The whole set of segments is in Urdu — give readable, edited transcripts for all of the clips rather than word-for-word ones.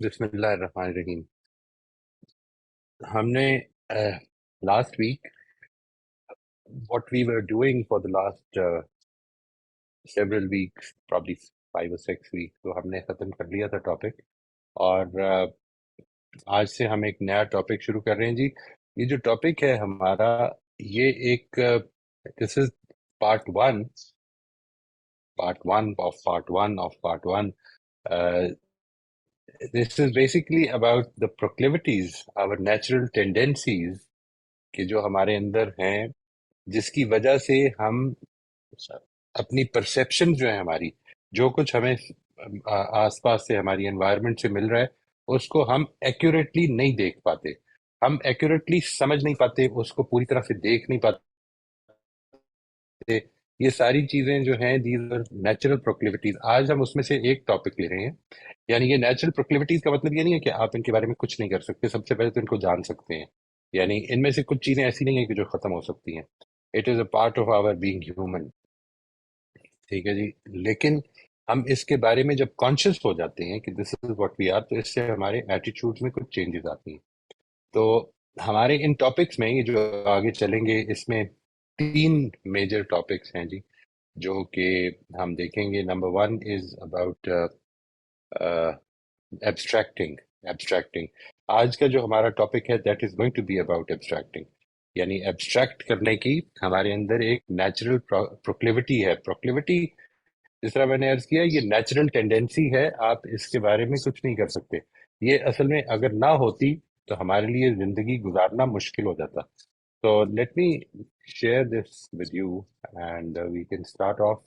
بسم اللہ الرحمن الرحیم. ہم نے last week what we were doing for the last several weeks, probably 5 or 6 weeks, تو ہم نے ختم کر لیا تھا ٹاپک. اور آج سے ہم ایک نیا ٹاپک شروع کر رہے ہیں جی. یہ جو ٹاپک ہے ہمارا، یہ ایک this is part 1 part one. This is basically about the proclivities, our natural tendencies کہ جو ہمارے اندر ہیں، جس کی وجہ سے ہم اپنی پرسیپشن جو ہے ہماری، جو کچھ ہمیں آس پاس سے ہماری انوائرمنٹ سے مل رہا ہے، اس کو ہم ایکوریٹلی نہیں دیکھ پاتے، ہم ایکوریٹلی سمجھ نہیں پاتے، اس کو پوری طرح سے دیکھ نہیں پاتے. یہ ساری چیزیں جو ہیں دیز آر نیچرل پروکلیوٹیز. آج ہم اس میں سے ایک ٹاپک لے رہے ہیں. یعنی یہ نیچرل پروکلیوٹیز کا مطلب یہ نہیں ہے کہ آپ ان کے بارے میں کچھ نہیں کر سکتے، سب سے پہلے تو ان کو جان سکتے ہیں. یعنی ان میں سے کچھ چیزیں ایسی نہیں ہیں کہ جو ختم ہو سکتی ہیں. It is a part of our being human. ٹھیک ہے جی. لیکن ہم اس کے بارے میں جب کانشیس ہو جاتے ہیں کہ this is what we are, تو اس سے ہمارے ایٹیچیوڈ میں کچھ چینجز آتی ہیں. تو ہمارے ان ٹاپکس میں یہ جو آگے چلیں گے، اس میں 3 میجر ٹاپکس ہیں جی، جو کہ ہم دیکھیں گے. Number 1 is about abstracting. آج کا جو ہمارا ٹاپک ہے that is going to be about abstracting. یعنی ایبسٹریکٹ کرنے کی ہمارے اندر ایک نیچرل پروکلیوٹی ہے. پروکلیوٹی، جس طرح میں نے عرض کیا، یہ نیچرل ٹینڈنسی ہے، آپ اس کے بارے میں کچھ نہیں کر سکتے. یہ اصل میں اگر نہ ہوتی تو ہمارے لیے زندگی گزارنا مشکل ہو جاتا. تو let me share this with you and we can start off.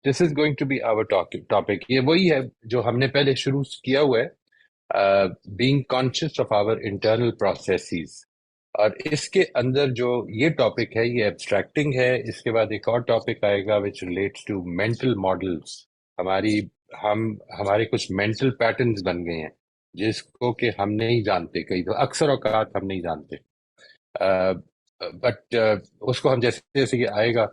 This is going to be our topic. یہ وہی ہے جو ہم نے پہلے شروع کیا ہوا ہے، being conscious of our internal processes. اور اس کے اندر جو یہ ٹاپک ہے یہ ایبسٹریکٹنگ ہے. اس کے بعد ایک اور ٹاپک آئے گا which relates to mental models. ہمارے کچھ مینٹل پیٹرنز بن گئے ہیں جس کو کہ ہم نہیں جانتے، کئی تو اکثر اوقات ہم نہیں جانتے. بٹ اس کو ہم جیسے جیسے یہ آئے گا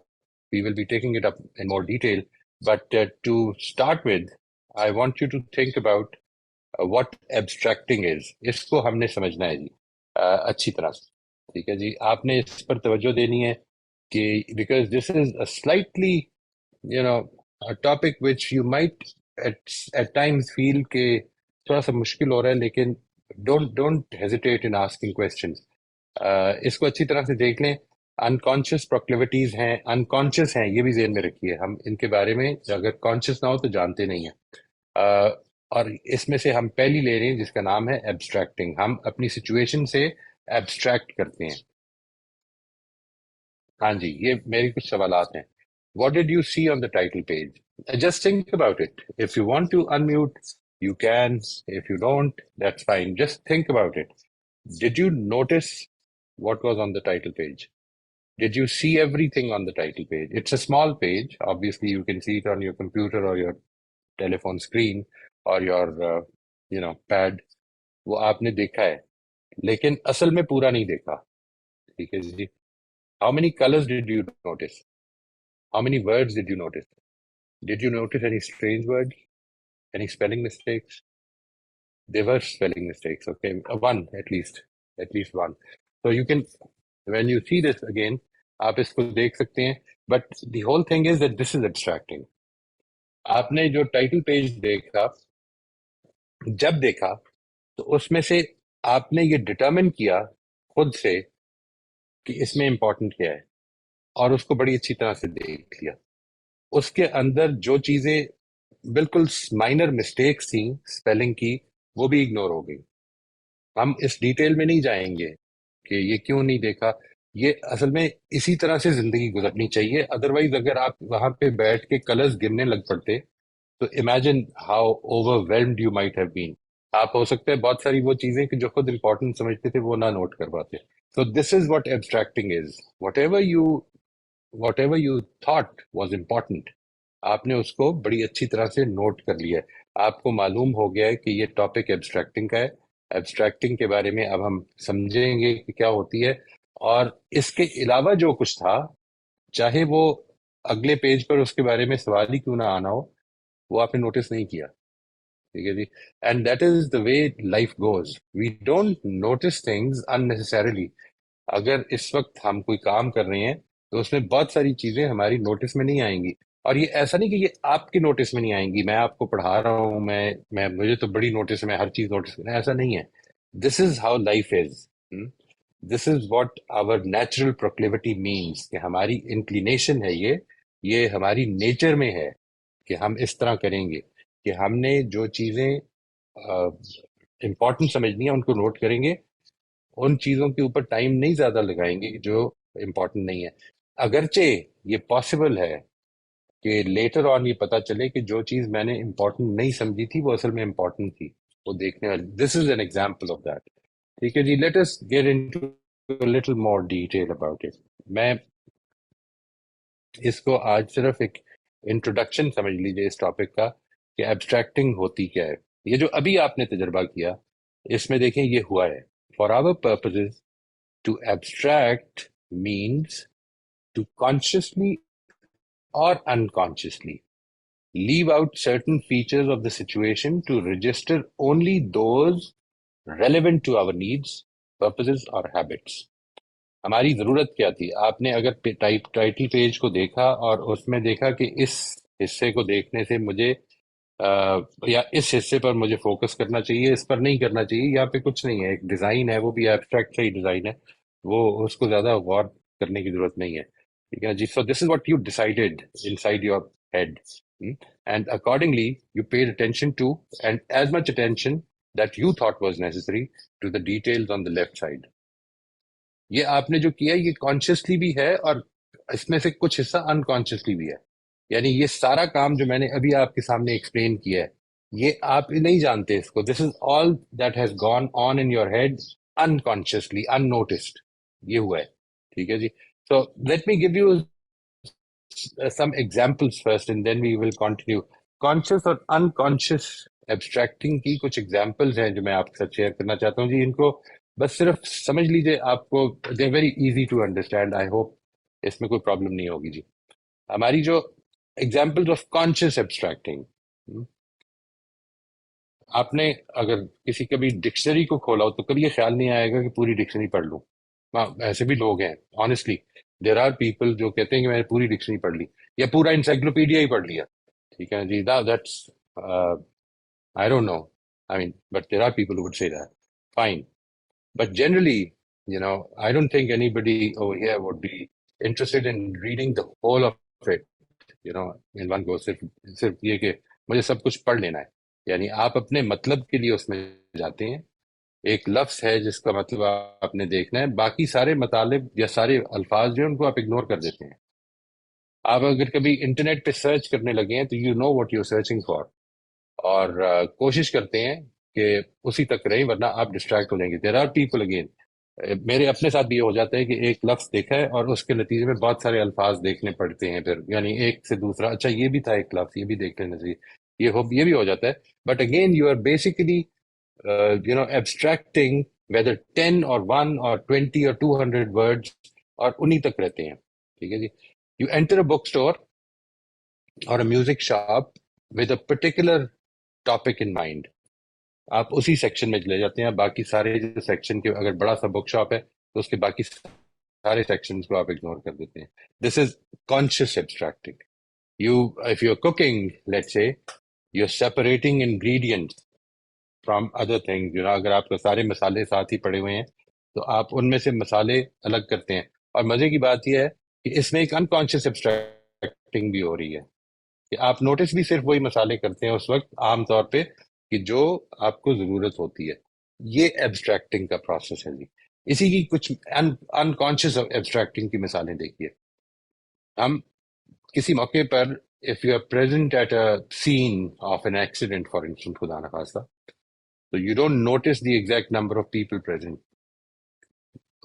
we will be taking it up in more detail. But to start with, I want you to think about what abstracting is. اس کو ہم نے سمجھنا ہے جی اچھی طرح سے. ٹھیک ہے جی. آپ نے اس پر توجہ دینی ہے کہ because this is a slightly, a topic which you might at times feel کہ تھوڑا سا مشکل ہو رہا ہے، لیکن don't hesitate in asking questions. اس کو اچھی طرح سے دیکھ لیں. انکانشیس پروکلیوٹیز ہیں، انکانشیس ہیں، یہ بھی ذہن میں رکھیے. ہم ان کے بارے میں اگر کانشیس نہ ہو تو جانتے نہیں ہیں. اور اس میں سے ہم پہلی لے رہے ہیں جس کا نام ہے ایبسٹریکٹنگ. ہم اپنی سچویشن سے ایبسٹریکٹ کرتے ہیں. ہاں جی، یہ میرے کچھ سوالات ہیں. What did you see on the title page? Just think about it. If you want to unmute you can, if you don't that's fine. Just think about it. Did you notice what was on the title page? Did you see everything on the title page? It's a small page. Obviously, you can see it on your computer or your telephone screen or your, pad. وہ آپ نے دیکھا ہے، لیکن اصل میں پورا نہیں دیکھا. ٹھیک ہے جی. How many colors did you notice? How many words did you notice? Did you notice any strange words? Any spelling mistakes? There were spelling mistakes. Okay, one at least one. So you can, when you see this again, آپ اس کو دیکھ سکتے ہیں. But the whole thing is that this is abstracting. آپ نے جو ٹائٹل پیج دیکھا، جب دیکھا تو اس میں سے آپ نے یہ ڈٹرمن کیا خود سے کہ اس میں امپورٹنٹ کیا ہے، اور اس کو بڑی اچھی طرح سے دیکھ لیا. اس کے اندر جو چیزیں بالکل مائنر مسٹیکس تھیں اسپیلنگ کی، وہ بھی اگنور ہو گئی. ہم اس ڈیٹیل میں نہیں جائیں گے کہ یہ کیوں نہیں دیکھا. یہ اصل میں اسی طرح سے زندگی گزرنی چاہیے. ادروائز اگر آپ وہاں پہ بیٹھ کے کلرز گننے لگ پڑتے تو imagine how over whelmed you might have been. آپ ہو سکتا ہے بہت ساری وہ چیزیں کہ جو خود امپورٹنٹ سمجھتے تھے وہ نہ نوٹ کر پاتے. So this is what abstracting is. Whatever you thought was important, آپ نے اس کو بڑی اچھی طرح سے نوٹ کر لیا. آپ کو معلوم ہو گیا ہے کہ یہ ٹاپک ایبسٹریکٹنگ کا ہے. ایبسٹریکٹنگ کے بارے میں اب ہم سمجھیں گے کہ کیا ہوتی ہے. اور اس کے علاوہ جو کچھ تھا، چاہے وہ اگلے پیج پر اس کے بارے میں سوال ہی کیوں نہ آنا ہو، وہ آپ نے نوٹس نہیں کیا. ٹھیک ہے جی. And that is the way life goes. We don't notice things unnecessarily. اگر اس وقت ہم کوئی کام کر رہے ہیں تو اس میں بہت ساری چیزیں ہماری نوٹس میں نہیں آئیں گی. اور یہ ایسا نہیں کہ یہ آپ کی نوٹس میں نہیں آئیں گی. میں آپ کو پڑھا رہا ہوں، میں مجھے تو بڑی نوٹس میں ہر چیز نوٹس میں، ایسا نہیں ہے. This is how life is. This is what our natural proclivity means, کہ ہماری انکلینیشن ہے یہ ہماری نیچر میں ہے کہ ہم اس طرح کریں گے، کہ ہم نے جو چیزیں امپورٹنٹ سمجھنی ہیں ان کو نوٹ کریں گے، ان چیزوں کے اوپر ٹائم نہیں زیادہ لگائیں گے جو امپورٹنٹ نہیں ہے. اگرچہ یہ پاسبل ہے کہ لیٹر آن یہ پتا چلے کہ جو چیز میں نے امپورٹنٹ نہیں سمجھی تھی وہ اصل میں امپورٹنٹ تھی، وہ دیکھنے والی. This is an example of that. ٹھیک ہے جی. Let us get into little more detail about it. میں اس کو آج صرف ایک انٹروڈکشن سمجھ لیجیے اس ٹاپک کا کہ ایبسٹریکٹنگ ہوتی کیا ہے. یہ جو ابھی آپ نے تجربہ کیا اس میں دیکھیں یہ ہوا ہے. For our purposes to abstract means to consciously or unconsciously leave out certain features of the situation to register only those relevant to our needs, purposes or habits. ہماری ضرورت کیا تھی؟ آپ نے اگر ٹائٹل پیج کو دیکھا اور اس میں دیکھا کہ اس حصے کو دیکھنے سے مجھے یا اس حصے پر مجھے فوکس کرنا چاہیے، اس پر نہیں کرنا چاہیے، یہاں پہ کچھ نہیں ہے. ایک ڈیزائن ہے، وہ بھی ایبسٹریکٹ صحیح ڈیزائن ہے، وہ اس کو زیادہ غور کرنے کی ضرورت نہیں ہے. ٹھیک ہے جی. So this is what you decided inside your head, and accordingly you paid attention to and as much attention that you thought was necessary to the details on the left side. یہ آپ نے جو کیا یہ کانشیسلی بھی ہے اور اس میں سے کچھ حصہ انکانشیسلی بھی ہے. یعنی یہ سارا کام جو میں نے ابھی آپ کے سامنے ایکسپلین کیا ہے یہ آپ نہیں جانتے اس کو. This is all that has gone on in your head unconsciously unnoticed. یہ ہوا ہے. ٹھیک ہے جی. So let me give you some examples first and then we will continue. Conscious اور unconscious abstracting کی کچھ examples ہیں جو میں آپ کے ساتھ شیئر کرنا چاہتا ہوں جی. ان کو بس صرف سمجھ لیجئے، آپ کو they're very easy to understand. I hope اس میں کوئی پرابلم نہیں ہوگی جی. ہماری جو examples of conscious abstracting، آپ نے اگر کسی کبھی ڈکشنری کو کھولا ہو تو کبھی یہ خیال نہیں آئے گا کہ پوری ڈکشنری پڑھ لوں. ایسے بھی لوگ ہیں آنےسٹلی. دیر آر پیپل جو کہتے ہیں کہ میں نے پوری ڈکشنری پڑھ لی یا پورا انسائکلوپیڈیا ہی پڑھ لیا. ٹھیک ہے جی. That's I don't know, I mean but there are people who would say that. Fine. But generally, I don't think anybody over here would be interested in reading the whole of it, in one go. صرف یہ کہ مجھے سب کچھ پڑھ لینا ہے. یعنی آپ اپنے مطلب کے لیے اس میں جاتے ہیں. ایک لفظ ہے جس کا مطلب آپ نے دیکھنا ہے، باقی سارے مطالب یا سارے الفاظ جو ہیں ان کو آپ اگنور کر دیتے ہیں. آپ اگر کبھی انٹرنیٹ پہ سرچ کرنے لگے ہیں تو you know what you searching for, اور کوشش کرتے ہیں کہ اسی تک رہیں ورنہ آپ ڈسٹریکٹ ہو جائیں گے. دیر آر پیپل اگین، میرے اپنے ساتھ بھی یہ ہو جاتا ہے کہ ایک لفظ دیکھا ہے اور اس کے نتیجے میں بہت سارے الفاظ دیکھنے پڑتے ہیں پھر، یعنی ایک سے دوسرا، اچھا یہ بھی تھا ایک لفظ، یہ بھی دیکھ لینا چاہیے. یہ بھی ہو جاتا ہے. But again you are basically abstracting whether 10 or 1 or 20 or 200 words اور انہی تک رہتے ہیں. ٹھیک ہے جی. You enter a bookstore or a music shop with a particular topic in mind. آپ اسی سیکشن میں چلے جاتے ہیں. باقی سارے جو سیکشن کے، اگر بڑا سا بک شاپ ہے تو اس کے باقی سارے سیکشنز کو آپ اگنور کر دیتے ہیں. This is conscious abstracting. If you're cooking, let's say, you're separating ingredients from other thing. اگر آپ کو سارے مسالے ساتھ ہی پڑے ہوئے ہیں تو آپ ان میں سے مسالے الگ کرتے ہیں. اور مزے کی بات یہ ہے کہ اس میں ایک انکانشیس ایبسٹریکٹنگ بھی ہو رہی ہے کہ آپ نوٹس بھی صرف وہی مسالے کرتے ہیں اس وقت عام طور پہ کہ جو آپ کو ضرورت ہوتی ہے. یہ ایبسٹریکٹنگ کا پروسیس ہے جی. اسی کی کچھ انکانشیس ایبسٹریکٹنگ کی مثالیں دیکھیے. ہم کسی موقع پر if you are present at a scene of an accident, for instance, خدا نخواستہ، so you don't notice the exact number of people present.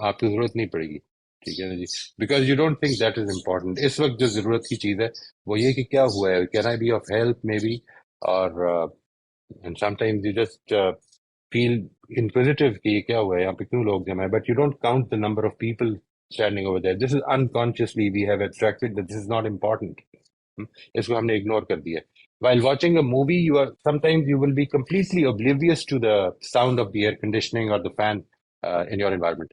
آپ کی ضرورت نہیں پڑے گی. ٹھیک ہے جی. Because you don't think that is important. اس وقت جو ضرورت کی چیز ہے وہ یہ کہ کیا ہوا ہے، can I be of help maybe, اور sometimes you just feel inquisitive کہ یہ کیا ہوا ہے، یہاں پہ کیوں لوگ جمع ہے، but you don't count the number of people standing over there. This is unconsciously we have abstracted that this is not important. اس کو ہم نے اگنور کر دیا. while watching a movie, sometimes you will be completely oblivious to the sound of the air conditioning or the fan in your environment.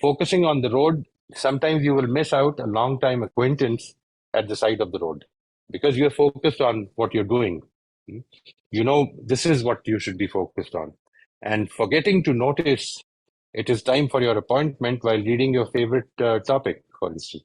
Focusing on the road, sometimes you will miss out a long time acquaintance at the side of the road because you're focused on what you're doing. You know, this is what you should be focused on. And forgetting to notice it is time for your appointment while reading your favorite topic, for instance.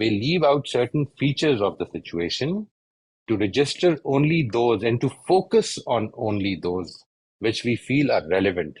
we leave out certain features of the situation to register only those and to focus on only those which we feel are relevant.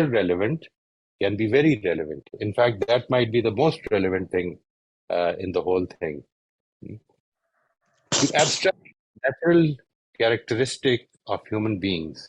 irrelevant can be very relevant. In fact, that might be the most relevant thing in the whole thing. To abstract natural characteristic of human beings,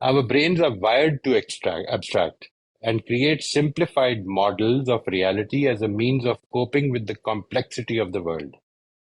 our brains are wired to abstract and create simplified models of reality as a means of coping with the complexity of the world.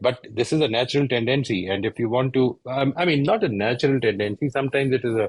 But this is a natural tendency, and if you want to, I mean, not a natural tendency, sometimes it is a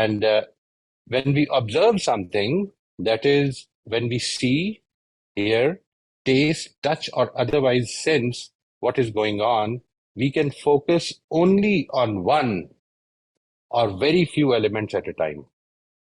And when we observe something, that is, when we see, hear, taste, touch, or otherwise sense what is going on, we can focus only on one or very few elements at a time.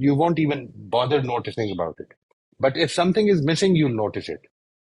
you won't even bother noticing about it. But if something is missing, you'll notice it.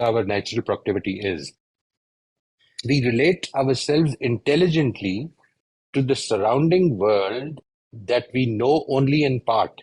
our natural proclivity is. We relate ourselves intelligently to the surrounding world that we know only in part.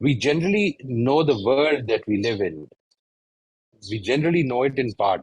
We generally know the world that we live in. We generally know it in part.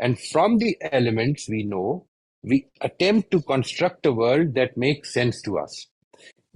And from the elements we know, we attempt to construct a world that makes sense to us.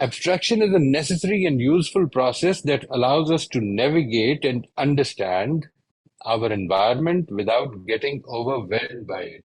Abstraction is a necessary and useful process that allows us to navigate and understand our environment without getting overwhelmed by it.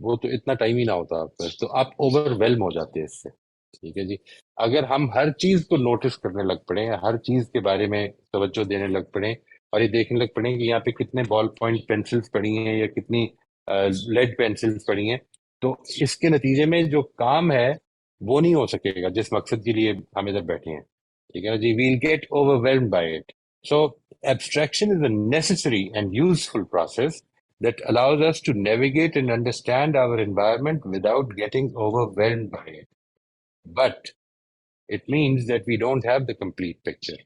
وہ تو اتنا ٹائم ہی نہ ہوتا آپ کا، تو آپ اوور ویلم ہو جاتے ہیں اس سے. ٹھیک ہے جی. اگر ہم ہر چیز کو نوٹس کرنے لگ پڑے، ہر چیز کے بارے میں توجہ دینے لگ پڑے، اور یہ دیکھنے لگ پڑے کہ یہاں پہ کتنے بال پوائنٹ پینسلس پڑی ہیں یا کتنی لیڈ پینسلس پڑی ہیں، تو اس کے نتیجے میں جو کام ہے وہ نہیں ہو سکے گا جس مقصد کے لیے ہم ادھر بیٹھے ہیں. ٹھیک ہے نا جی. We'll get overwhelmed by it. So abstraction is a necessary and useful process that allows us to navigate and understand our environment without getting overwhelmed by it. But it means that we don't have the complete picture.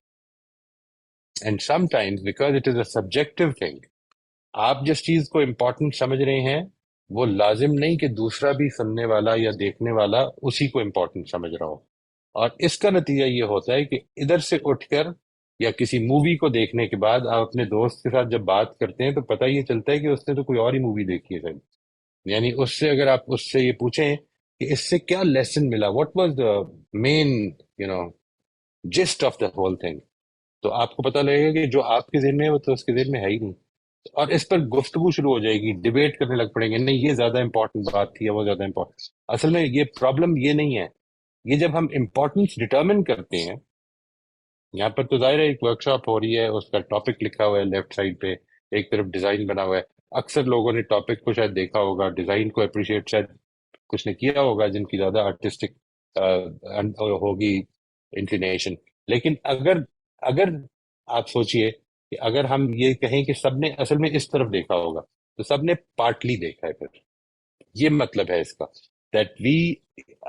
And sometimes, because it is a subjective thing, آپ جس چیز کو امپورٹنٹ سمجھ رہے ہیں وہ لازم نہیں کہ دوسرا بھی سننے والا یا دیکھنے والا اسی کو امپورٹنٹ سمجھ رہا ہو. اور اس کا نتیجہ یہ ہوتا ہے کہ ادھر سے اٹھ کر یا کسی مووی کو دیکھنے کے بعد آپ اپنے دوست کے ساتھ جب بات کرتے ہیں تو پتہ یہ چلتا ہے کہ اس نے تو کوئی اور ہی مووی دیکھی ہے شاید. یعنی اس سے اگر آپ اس سے یہ پوچھیں کہ اس سے کیا لیسن ملا، what was the main you know gist of the whole thing, تو آپ کو پتہ لگے گا کہ جو آپ کے ذہن میں ہے وہ تو اس کے ذہن میں ہے ہی نہیں. اور اس پر گفتگو شروع ہو جائے گی، ڈیبیٹ کرنے لگ پڑیں گے، نہیں یہ زیادہ امپورٹنٹ بات تھی یا وہ زیادہ امپورٹنٹ. اصل میں یہ پرابلم یہ نہیں ہے، یہ جب ہم امپورٹنس ڈٹرمن کرتے ہیں. یہاں پر تو ظاہر ہے ایک ورک شاپ ہو رہی ہے، اس کا ٹاپک لکھا ہوا ہے لیفٹ سائڈ پہ، ایک طرف ڈیزائن بنا ہوا ہے. اکثر لوگوں نے ٹاپک کو شاید دیکھا ہوگا، ڈیزائن کو اپریشیٹ شاید کچھ نے کیا ہوگا جن کی زیادہ آرٹسٹک ہوگی انکلینیشن. لیکن اگر اگر آپ سوچئے کہ اگر ہم یہ کہیں کہ سب نے اصل میں اس طرف دیکھا ہوگا تو سب نے پارٹلی دیکھا ہے. پھر یہ مطلب ہے اس کا دیٹ وی،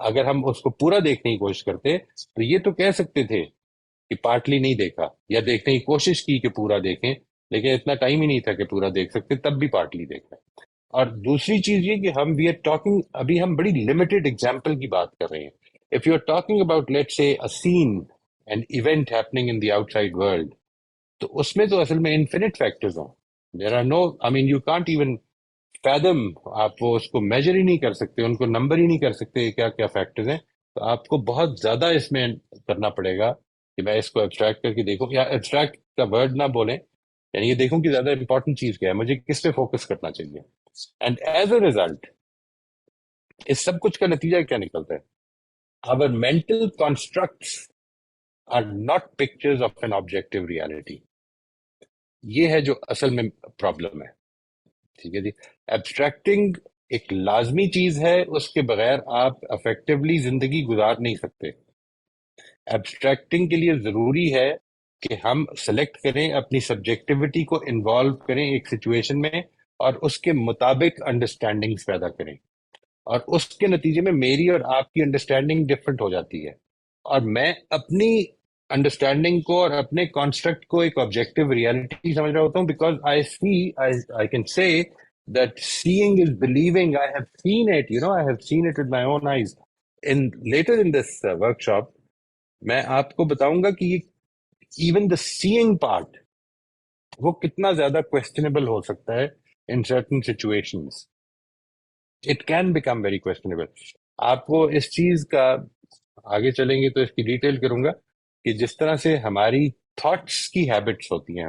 اگر ہم اس کو پورا دیکھنے کی کوشش کرتے تو یہ تو کہہ سکتے تھے کہ پارٹلی نہیں دیکھا، یا دیکھنے کی کوشش کی کہ پورا دیکھیں، لیکن اتنا ٹائم ہی نہیں تھا کہ پورا دیکھ سکتے، تب بھی پارٹلی دیکھا. اور دوسری چیز یہ کہ ہم وی آر ٹاکنگ، ابھی ہم بڑی لمیٹڈ ایگزامپل کی بات کر رہے ہیں. If you are talking about let say a scene an event happening in the outside world، تو اس میں تو اصل میں انفینٹ فیکٹرز ہیں. There are no, I mean you can't even fathom, آپ وہ اس کو میجر ہی نہیں کر سکتے، ان کو نمبر ہی نہیں کر سکتے کیا کیا فیکٹرز ہیں. تو آپ کو بہت زیادہ اس میں کرنا پڑے گا کہ میں اس کو ایبسٹریکٹ کر کے دیکھوں، یا ایبسٹریکٹ کا ورڈ نہ بولیں، یعنی یہ دیکھوں کہ زیادہ امپورٹنٹ چیز کیا ہے، مجھے کس پہ فوکس کرنا چاہیے. اینڈ ایز اے ریزلٹ اس سب کچھ کا نتیجہ کیا نکلتا ہے؟ our mental constructs are not pictures of an objective reality. یہ ہے جو اصل میں پرابلم ہے. ٹھیک ہے جی. ایبسٹریکٹنگ ایک لازمی چیز ہے، اس کے بغیر آپ افیکٹولی زندگی گزار نہیں سکتے. ایبسٹریکٹنگ کے لیے ضروری ہے کہ ہم سلیکٹ کریں، اپنی سبجیکٹیوٹی کو انوالو کریں ایک سچویشن میں، اور اس کے مطابق انڈرسٹینڈنگز پیدا کریں. اور اس کے نتیجے میں میری اور آپ کی انڈرسٹینڈنگ ڈفرنٹ ہو جاتی ہے، اور میں اپنی انڈرسٹینڈنگ کو اور اپنے کانسٹرکٹ کو ایک آبجیکٹو ریالٹی سمجھ رہا ہوتا ہوں، because I see, I can say that seeing is believing. I have seen it, I have seen it with my own eyes. Later in this workshop میں آپ کو بتاؤں گا کہ یہ ایون دا سیئنگ پارٹ وہ کتنا زیادہ کوشچنیبل ہو سکتا ہے in certain situations. It can become very questionable. آپ کو اس چیز کا آگے چلیں گے تو اس کی ڈیٹیل کروں گا کہ جس طرح سے ہماری تھاٹس کی ہیبٹس ہوتی ہیں،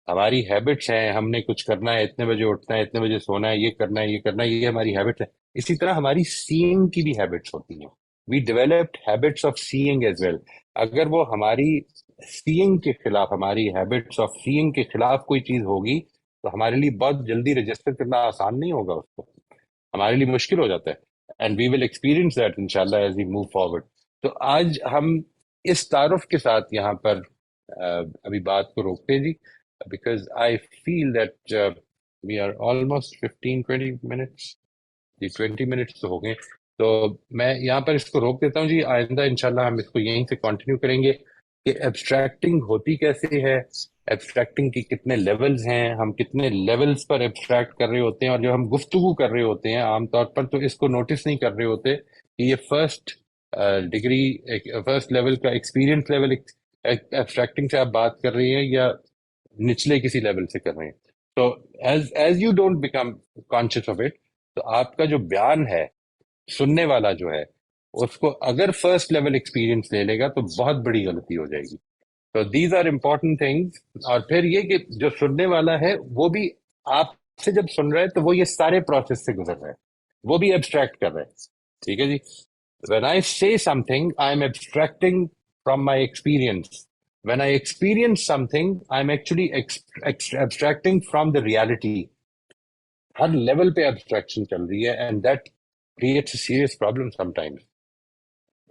ہماری ہیبٹس ہیں، ہم نے کچھ کرنا ہے، اتنے بجے اٹھنا ہے، اتنے بجے سونا ہے، یہ کرنا ہے، یہ کرنا ہے، یہ ہماری ہیبٹس ہے. اسی طرح ہماری سیئنگ کی بھی ہیبٹس ہوتی ہیں. We developed habits of seeing as well. اگر وہ ہماری سیئنگ کے خلاف، ہماری ہیبٹس آف سیئنگ کے خلاف کوئی چیز ہوگی تو ہمارے لیے بہت جلدی رجسٹر کرنا آسان نہیں ہوگا، اس کو ہمارے لیے مشکل ہو جاتا ہے. And we will experience that انشاءاللہ ایز وی موو فارورڈ. تو آج ہم اس تعارف کے ساتھ یہاں پر ابھی بات کو روکتے ہیں جی، because I feel that we are almost 15-20 minutes, جی 20 منٹس تو ہو گئے. تو میں یہاں پر اس کو روک دیتا ہوں جی. آئندہ انشاءاللہ ہم اس کو یہیں سے کنٹینیو کریں گے کہ ایبسٹریکٹنگ ہوتی کیسے ہے، ایبسٹریکٹنگ کی کتنے لیولز ہیں، ہم کتنے لیولز پر ایبسٹریکٹ کر رہے ہوتے ہیں، اور جو ہم گفتگو کر رہے ہوتے ہیں عام طور پر تو اس کو نوٹس نہیں کر رہے ہوتے کہ یہ فرسٹ ڈگری، فرسٹ لیول کا ایکسپیرینس لیول ایبسٹریکٹنگ سے آپ بات کر رہی ہیں یا نچلے کسی لیول سے کر رہے ہیں. تو as you don't become conscious of it, تو آپ کا جو بیان ہے، سننے والا جو ہے، اس کو اگر فرسٹ لیول ایکسپیرینس لے لے گا تو بہت بڑی غلطی ہو جائے گی. تو دیز آر امپورٹنٹ تھنگس. اور پھر یہ کہ جو سننے والا ہے وہ بھی آپ سے جب سن رہا ہے تو وہ یہ سارے پروسیس سے گزر رہا ہے. وہ بھی ایبسٹریکٹ کر رہے ہیں. ٹھیک ہے جی. When I say something, I'm abstracting from my experience. When I experience something, I'm actually abstracting from the reality. Hare level پہ abstraction چل رہی ہے, and that creates a serious problem sometimes.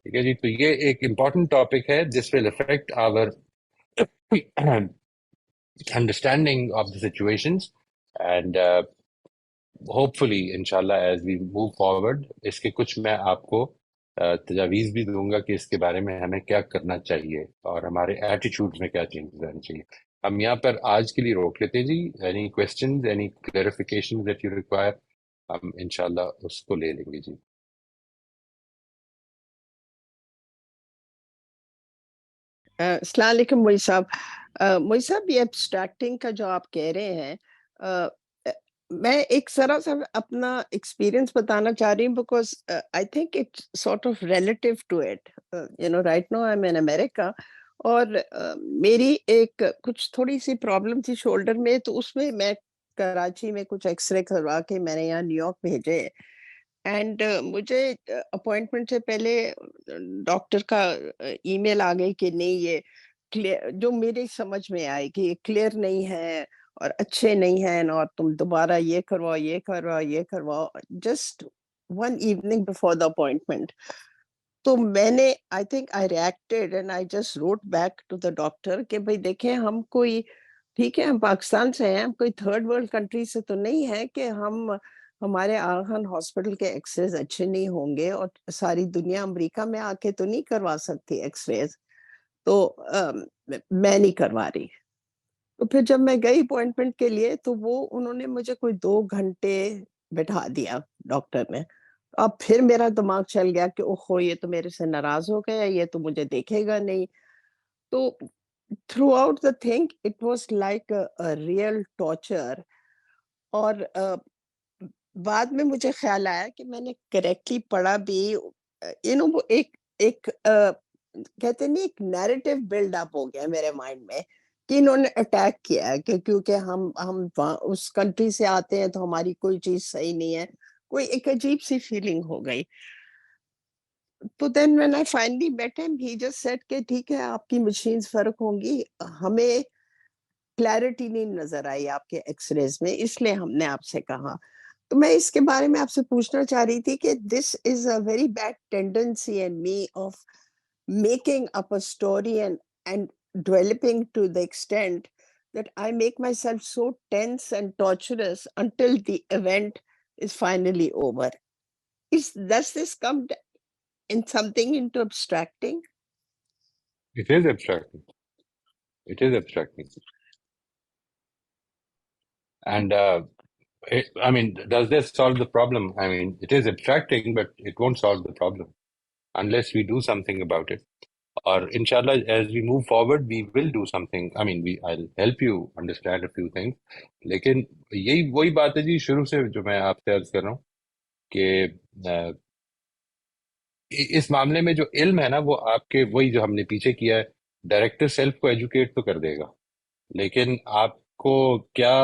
ٹھیک ہے جی. تو یہ ایک important topic ہے. This will affect our understanding of the situations, and hopefully inshallah as we move forward اس کے کچھ میں آپ کو تجاویز بھی دوں گا کہ اس کے بارے میں ہمیں کیا کرنا چاہیے اور ہمارے ایٹیٹیوڈ میں کیا چینجز آنے چاہیے. ہم یہاں پر آج کے لیے روک لیتے ہیں جی. Any questions, any clarification that you require, ہم انشاءاللہ اس کو لے لیں گے جی. السلام علیکم موئی صاحب. موئی صاحب یہ ایبسٹریکٹنگ کا جو آپ کہہ رہے ہیں, میں ایک ذرا سا اپنا ایکسپیرئنس بتانا چاہ رہی ہوں, because I think it's sort of relative to it. You know right now I am in America, اور میری ایک کچھ تھوڑی سی پرابلم تھی شولڈر میں, تو اس میں کراچی میں کچھ ایکس رے کروا کے میں نے یہاں نیو یارک بھیجے. اینڈ مجھے اپوائنٹمنٹ سے پہلے ڈاکٹر کا ای میل آ گئی کہ نہیں, یہ کلیئر, جو میری سمجھ میں آئی کہ یہ کلیئر نہیں ہے اور اچھے نہیں ہیں, اور تم دوبارہ یہ کرواؤ, یہ کرواؤ, یہ کرواؤ, just one evening before the appointment. تو میں نے I think I reacted and I just wrote back to the doctor کہ بھائی دیکھیں, ہم کوئی, ٹھیک ہے ہم پاکستان سے ہیں, ہم کوئی تھرڈ ورلڈ کنٹری سے تو نہیں ہے کہ ہمارے آغان ہاسپٹل کے ایکس ریز اچھے نہیں ہوں گے, اور ساری دنیا امریکہ میں آ کے تو نہیں کروا سکتی ایکس ریز, تو میں نہیں کروا رہی. تو پھر جب میں گئی اپوائنٹمنٹ کے لیے, تو وہ انہوں نے مجھے کوئی 2 گھنٹے بٹھا دیا ڈاکٹر نے. اب پھر میرا دماغ چل گیا کہ اوہو یہ تو میرے سے ناراض ہو گیا, یہ تو مجھے دیکھے گا نہیں. تو through out the thing it was like real torture. اور بعد میں مجھے خیال آیا کہ میں نے کریکٹلی پڑھا بھی, یو نو, وہ ایک کہتے نہیں, ایک نیریٹو بلڈ اپ ہو گیا میرے مائنڈ میں کہ انہوں نے اٹیک کیا ہے, کہ کیونکہ ہم اس کنٹری سے آتے ہیں تو ہماری کوئی چیز صحیح نہیں ہے, کوئی ایک عجیب سی فیلنگ ہو گئی. تو then when I finally met him, he just said کہ ٹھیک ہے آپ کی مشینز فرق ہوں گی, ہمیں کلیئرٹی نہیں نظر آئی آپ کے ایکس ریز میں, اس لیے ہم نے آپ سے کہا. تو میں اس کے بارے میں آپ سے پوچھنا چاہ رہی تھی کہ this is a very bad tendency in me of making up a story and developing to the extent that I make myself so tense and torturous until the event is finally over. Does this come in something into abstracting? It is abstracting. It is abstracting. And I mean, does this solve the problem? I mean, it is abstracting, but it won't solve the problem unless we do something about it. Or inshallah, as we move forward, we will do something. I mean, I'll help you understand a few things. لیکن یہی وہی بات ہے جی, شروع سے جو میں آپ سے عرض کر رہا ہوں کہ اس معاملے میں جو علم ہے نا, وہ آپ کے وہی جو ہم نے پیچھے کیا ہے, ڈائریکٹر سیلف کو ایجوکیٹ تو کر دے گا, لیکن آپ کو کیا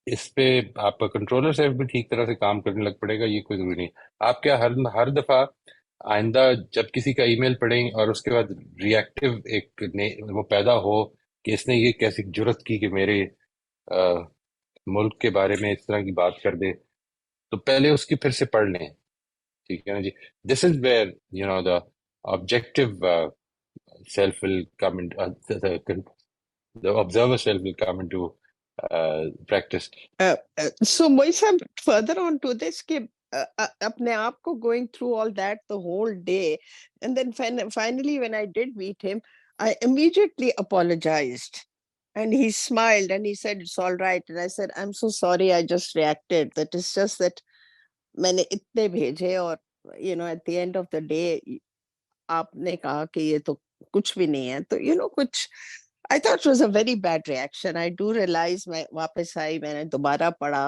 اس پہ آپ کا کنٹرولر سیلف بھی ٹھیک طرح سے کام کرنے لگ پڑے گا, یہ کوئی ضروری نہیں. آپ کیا ہر دفعہ آئندہ جب کسی کا ای میل پڑھیں اور اس کے بعد ریئیکٹیو ایک وہ پیدا ہو کہ اس نے یہ کیسی جرت کی کہ میرے ملک کے بارے میں اس طرح کی بات کر دے, تو پہلے اس کی پھر سے پڑھ لیں. ٹھیک ہے نا جی. This is where you know the objective self will come into the observer self will come into practice. So Moisa, further on to this, کہ اپنے آپ کو going through all that the whole day, and then finally when I did meet him, I immediately apologized, and he smiled and he said it's all right, and I said I'm so sorry, I just reacted, that it's just that میں نے اتنے بھیجے, اور you know at the end of the day آپ نے کہا کہ یہ تو کچھ بھی نہیں ہے. تو you know کچھ I thought it was a very bad reaction. I do realize میں واپس آئی, میں نے دوبارہ پڑھا,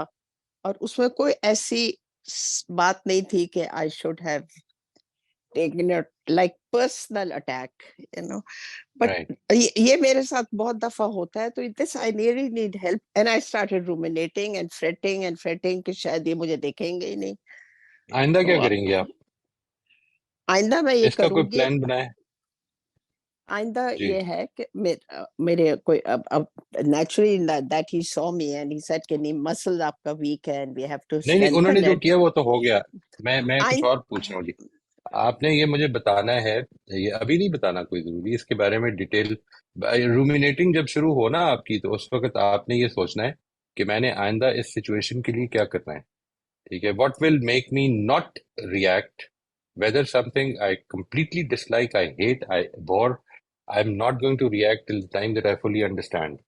اور اس میں کوئی ایسی بات نہیں تھی کہ I should have taken it like personal attack, you know. But یہ میرے ساتھ بہت دفعہ ہوتا ہے, تو this I really need help, and I started ruminating and fretting کہ شاید یہ مجھے دیکھیں گے ہی نہیں. آئندہ کیا تو کریں گے آپ؟ آئندہ میں یہ اس کا کوئی کروں گی. پلان بنائے؟ آئندہ جی یہ ہے کہ میرے کوئی اب naturally that he so me and he said کہ نہیں مسل آپ کا ویک ہے اینڈ وی ہیو ٹو نہیں نہیں، انہوں نے اسٹرینتھن جو اٹ. کیا وہ تو ہو گیا. میں کچھ اور پوچھ رہا ہوں جی. آپ نے یہ مجھے بتانا ہے، یہ ابھی نہیں بتانا کوئی ضروری، اس کے بارے میں ڈیٹیل. رومینیٹنگ جب شروع ہو نا آپ کی، تو اس وقت آپ نے یہ سوچنا ہے کہ میں نے آئندہ اس سچویشن کے لیے کیا کرنا ہے. ٹھیک ہے، what will make me not react whether something I completely dislike, I hate, I bore, I'm not going to react till the time that I fully understand.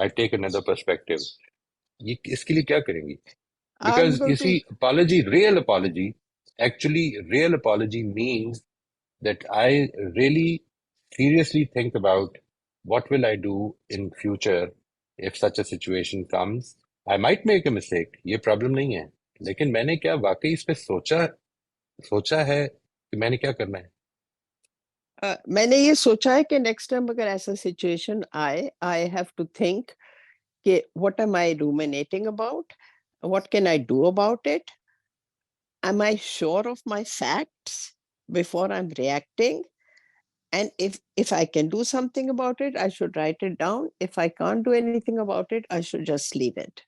I take another perspective. یہ اس کے لیے کیا کریں گی؟ I'm Because you going see, to real apology, actually, real apology means that I really seriously think about what will I do in future if such a situation comes. I might make a mistake, یہ پرابلم نہیں ہے، لیکن میں نے کیا واقعی اس پہ سوچا ہے کہ میں نے کیا کرنا ہے. میں نے یہ سوچا ہے کہ نیکسٹ ٹائم اگر ایسا سچویشن آئے آئی ہیو ٹو تھنک کہ what am I ruminating about? What can I do about it? Am I sure of my facts before I'm reacting? And if I can do something about it, I should write it down. If I can't do anything about it, I should just leave it.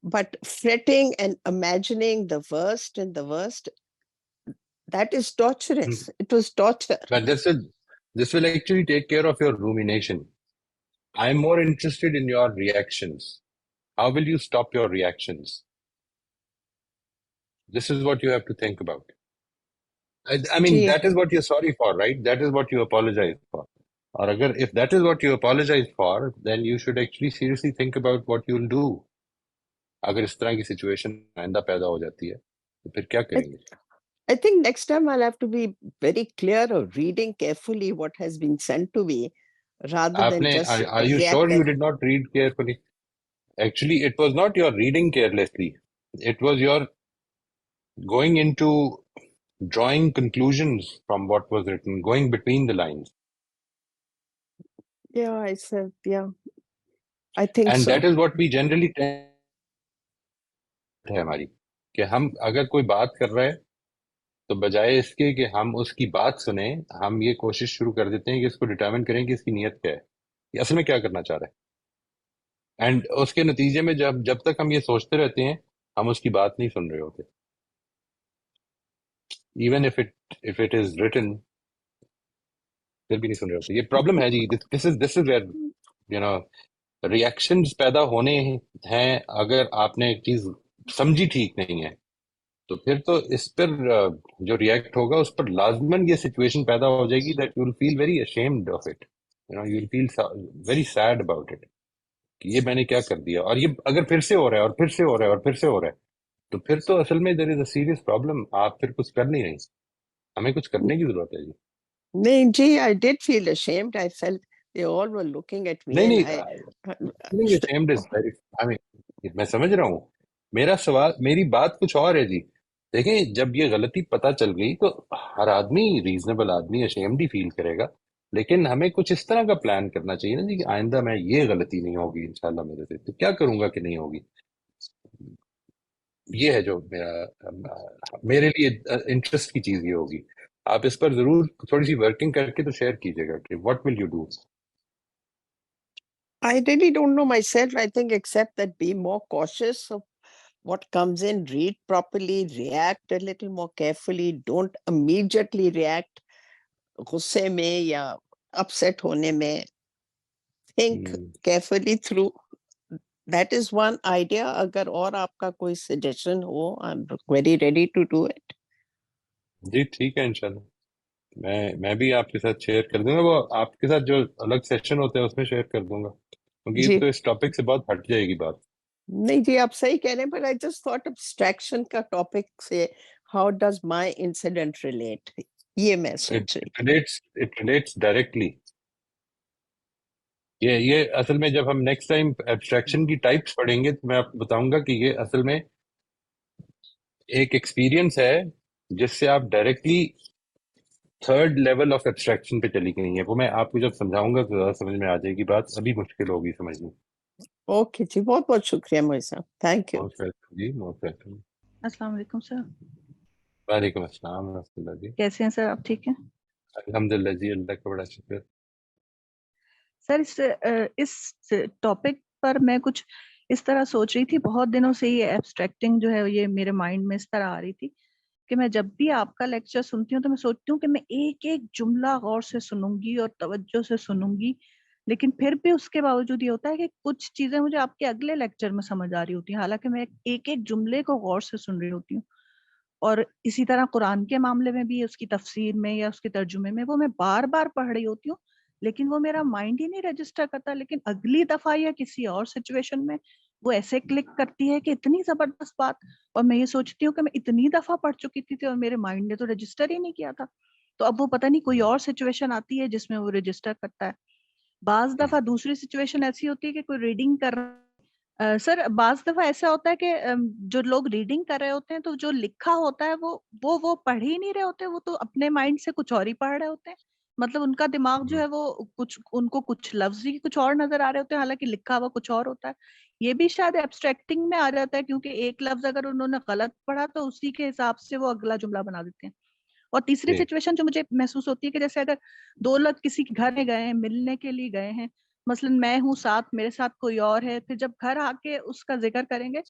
But fretting and imagining the worst and the worst, that is torturous. It was torture. But this will actually take care of your rumination. I'm more interested in your reactions. How will you stop your reactions? This is what you have to think about. I mean, جی that is what you're sorry for, right? That is what you apologize for. Or if that is what you apologize for, then you should actually seriously think about what you'll do. اگر اس طرح کی سچویشن آئندہ پیدا ہو جاتی ہے تو پھر کیا کریں گے؟ I think next time I'll have to be very clear of reading carefully what has been sent to me rather آپ than نے just are you sure react. you did not read carefully? Actually, it was not your reading carelessly. It was your going into drawing conclusions from what was written, going between the lines. Yeah, I said, yeah, I think And so. that is what we generally tend ہے ہماری، کہ ہم اگر کوئی بات کر رہے ہیں تو بجائے اس کے کہ ہم اس کی بات سنیں، ہم یہ کوشش شروع کر دیتے ہیں کہ اس کو ڈٹرمن کریں کہ اس کی نیت کیا ہے، یہ اصل میں کیا کرنا چاہ رہا ہے. اینڈ اس کے نتیجے میں جب تک ہم یہ سوچتے رہتے ہیں، ہم اس کی بات نہیں سن رہے ہوتے. Even if it is written, پھر بھی نہیں سن رہے ہوتے. یہ پرابلم ہے جی. This is where you know reactions پیدا ہونے ہیں. اگر آپ نے ایک چیز سمجھی ٹھیک نہیں ہے تو پھر تو اس پر جو ریئیکٹ ہوگا اس پر لازماً یہ سچویشن پیدا ہو جائے گی that you will feel very ashamed of it, you know you will feel very sad about it کہ یہ میں نے کیا کر دیا. اور یہ اگر پھر سے ہو رہا ہے اور پھر سے ہو رہا ہے اور پھر سے ہو رہا ہے تو پھر تو اصل میں دیر از اے سیریس پرابلم. آپ پھر کچھ کر نہیں رہی، ہمیں کچھ کرنے کی ضرورت ہے جی. نہیں جی, I did feel ashamed. I felt they all were looking at me نہیں and نہیں ashamed is very I mean میں سمجھ رہا ہوں. میرا سوال، میری بات کچھ اور ہے جی. دیکھیں جب یہ غلطی پتہ چل گئی تو ہر آدمی، ریزنیبل آدمی ashamed ہی فیل کرے گا، لیکن ہمیں کچھ اس طرح کا پلان کرنا چاہیے نا جی کہ آئندہ میں یہ غلطی نہیں ہوگی انشاءاللہ میرے سے، تو کیا کروں گا کہ نہیں ہوگی. یہ ہے جو میرے لیے انٹرسٹ کی چیز یہ ہوگی. آپ اس پر ضرور تھوڑی سی ورکنگ کر کے تو شیئر کیجیے گا کہ what will you do. I really don't know myself. I think except that be more cautious of what comes in, read properly, react a little more carefully, don't immediately react غصے میں یا upset ہونے میں. Think carefully through. That is one idea. اگر اور آپ کا کوئی suggestion who, I'm very ready to do it. جی ٹھیک ہے انشاءاللہ. میں بھی آپ کے ساتھ شیئر کر دوں گا، وہ آپ کے ساتھ جو الگ سیشن ہوتے ہیں اس میں شیئر کر دوں گا، کیونکہ یہ جی تو اس ٹاپک سے بہت ہٹ جائے گی بات. نہیں جی, آپ صحیح کہہ رہے ہیں, but I just thought abstraction کا ٹاپک سے how does my incident relate, یہ میں سوچ رہی تھی. It relates directly. یہ اصل میں جب ہم نیکسٹ ٹائم ایبسٹریکشن کی ٹائپس پڑھیں گے تو میں آپ کو بتاؤں گا کہ یہ اصل میں ایک ایکسپیرینس ہے جس سے آپ directly third level of abstraction پہ چلی گئی ہیں. وہ میں آپ کو جب سمجھاؤں گا تو زیادہ سمجھ میں آ جائے گی بات، ابھی مشکل ہوگی سمجھنی. اوکے جی, بہت بہت شکریہ موئی صاحب, تھینک یو. موسٹ ویلکم جی، موسٹ ویلکم. السلام علیکم سر. وعلیکم السلام ورحمۃ اللہ جی. کیسے ہیں سر؟ آپ ٹھیک ہیں؟ الحمد للہ جی, اللہ کا بڑا شکر. سر اس ٹاپک پر میں کچھ اس طرح سوچ رہی تھی. بہت دنوں سے یہ ایبسٹریکٹنگ جو ہے یہ میرے مائنڈ میں اس طرح آ رہی تھی کہ میں جب بھی آپ کا لیکچر سنتی ہوں تو میں سوچتی ہوں کہ میں ایک ایک جملہ غور سے سنوں گی اور توجہ سے سنوں گی, لیکن پھر بھی اس کے باوجود یہ ہوتا ہے کہ کچھ چیزیں مجھے آپ کے اگلے لیکچر میں سمجھ آ رہی ہوتی ہیں, حالانکہ میں ایک ایک جملے کو غور سے سن رہی ہوتی ہوں. اور اسی طرح قرآن کے معاملے میں بھی اس کی تفسیر میں یا اس کے ترجمے میں وہ میں بار بار پڑھ رہی ہوتی ہوں, لیکن وہ میرا مائنڈ ہی نہیں رجسٹر کرتا. لیکن اگلی دفعہ یا کسی اور سچویشن میں وہ ایسے کلک کرتی ہے کہ اتنی زبردست بات, اور میں یہ سوچتی ہوں کہ میں اتنی دفعہ پڑھ چکی تھی اور میرے مائنڈ نے تو رجسٹر ہی نہیں کیا تھا. تو اب وہ پتہ نہیں کوئی اور سچویشن آتی ہے جس میں وہ رجسٹر کرتا ہے. بعض دفعہ دوسری سچویشن ایسی ہوتی ہے کہ کوئی ریڈنگ کر سر بعض دفعہ ایسا ہوتا ہے کہ جو لوگ ریڈنگ کر رہے ہوتے ہیں تو جو لکھا ہوتا ہے وہ پڑھ ہی نہیں رہے ہوتے, وہ تو اپنے مائنڈ سے کچھ اور ہی پڑھ رہے ہوتے ہیں. مطلب ان کا دماغ جو ہے وہ کچھ ان کو کچھ لفظ ہی کچھ اور نظر آ رہے ہوتے ہیں, حالانکہ لکھا ہوا کچھ اور ہوتا ہے. یہ بھی شاید ایبسٹریکٹنگ میں آ جاتا ہے, کیونکہ ایک لفظ اگر انہوں نے غلط پڑھا تو اسی کے حساب سے وہ اگلا جملہ بنا دیتے ہیں. اور تیسری جی سچویشن جو مجھے محسوس ہوتی ہے کہ جیسے اگر دو لوگ کسی کے گھر میں گئے ہیں, ملنے کے لیے گئے ہیں, مثلا میں ہوں ساتھ, میرے ساتھ کوئی اور ہے, پھر جب گھر آ کے اس کا ذکر کریں گے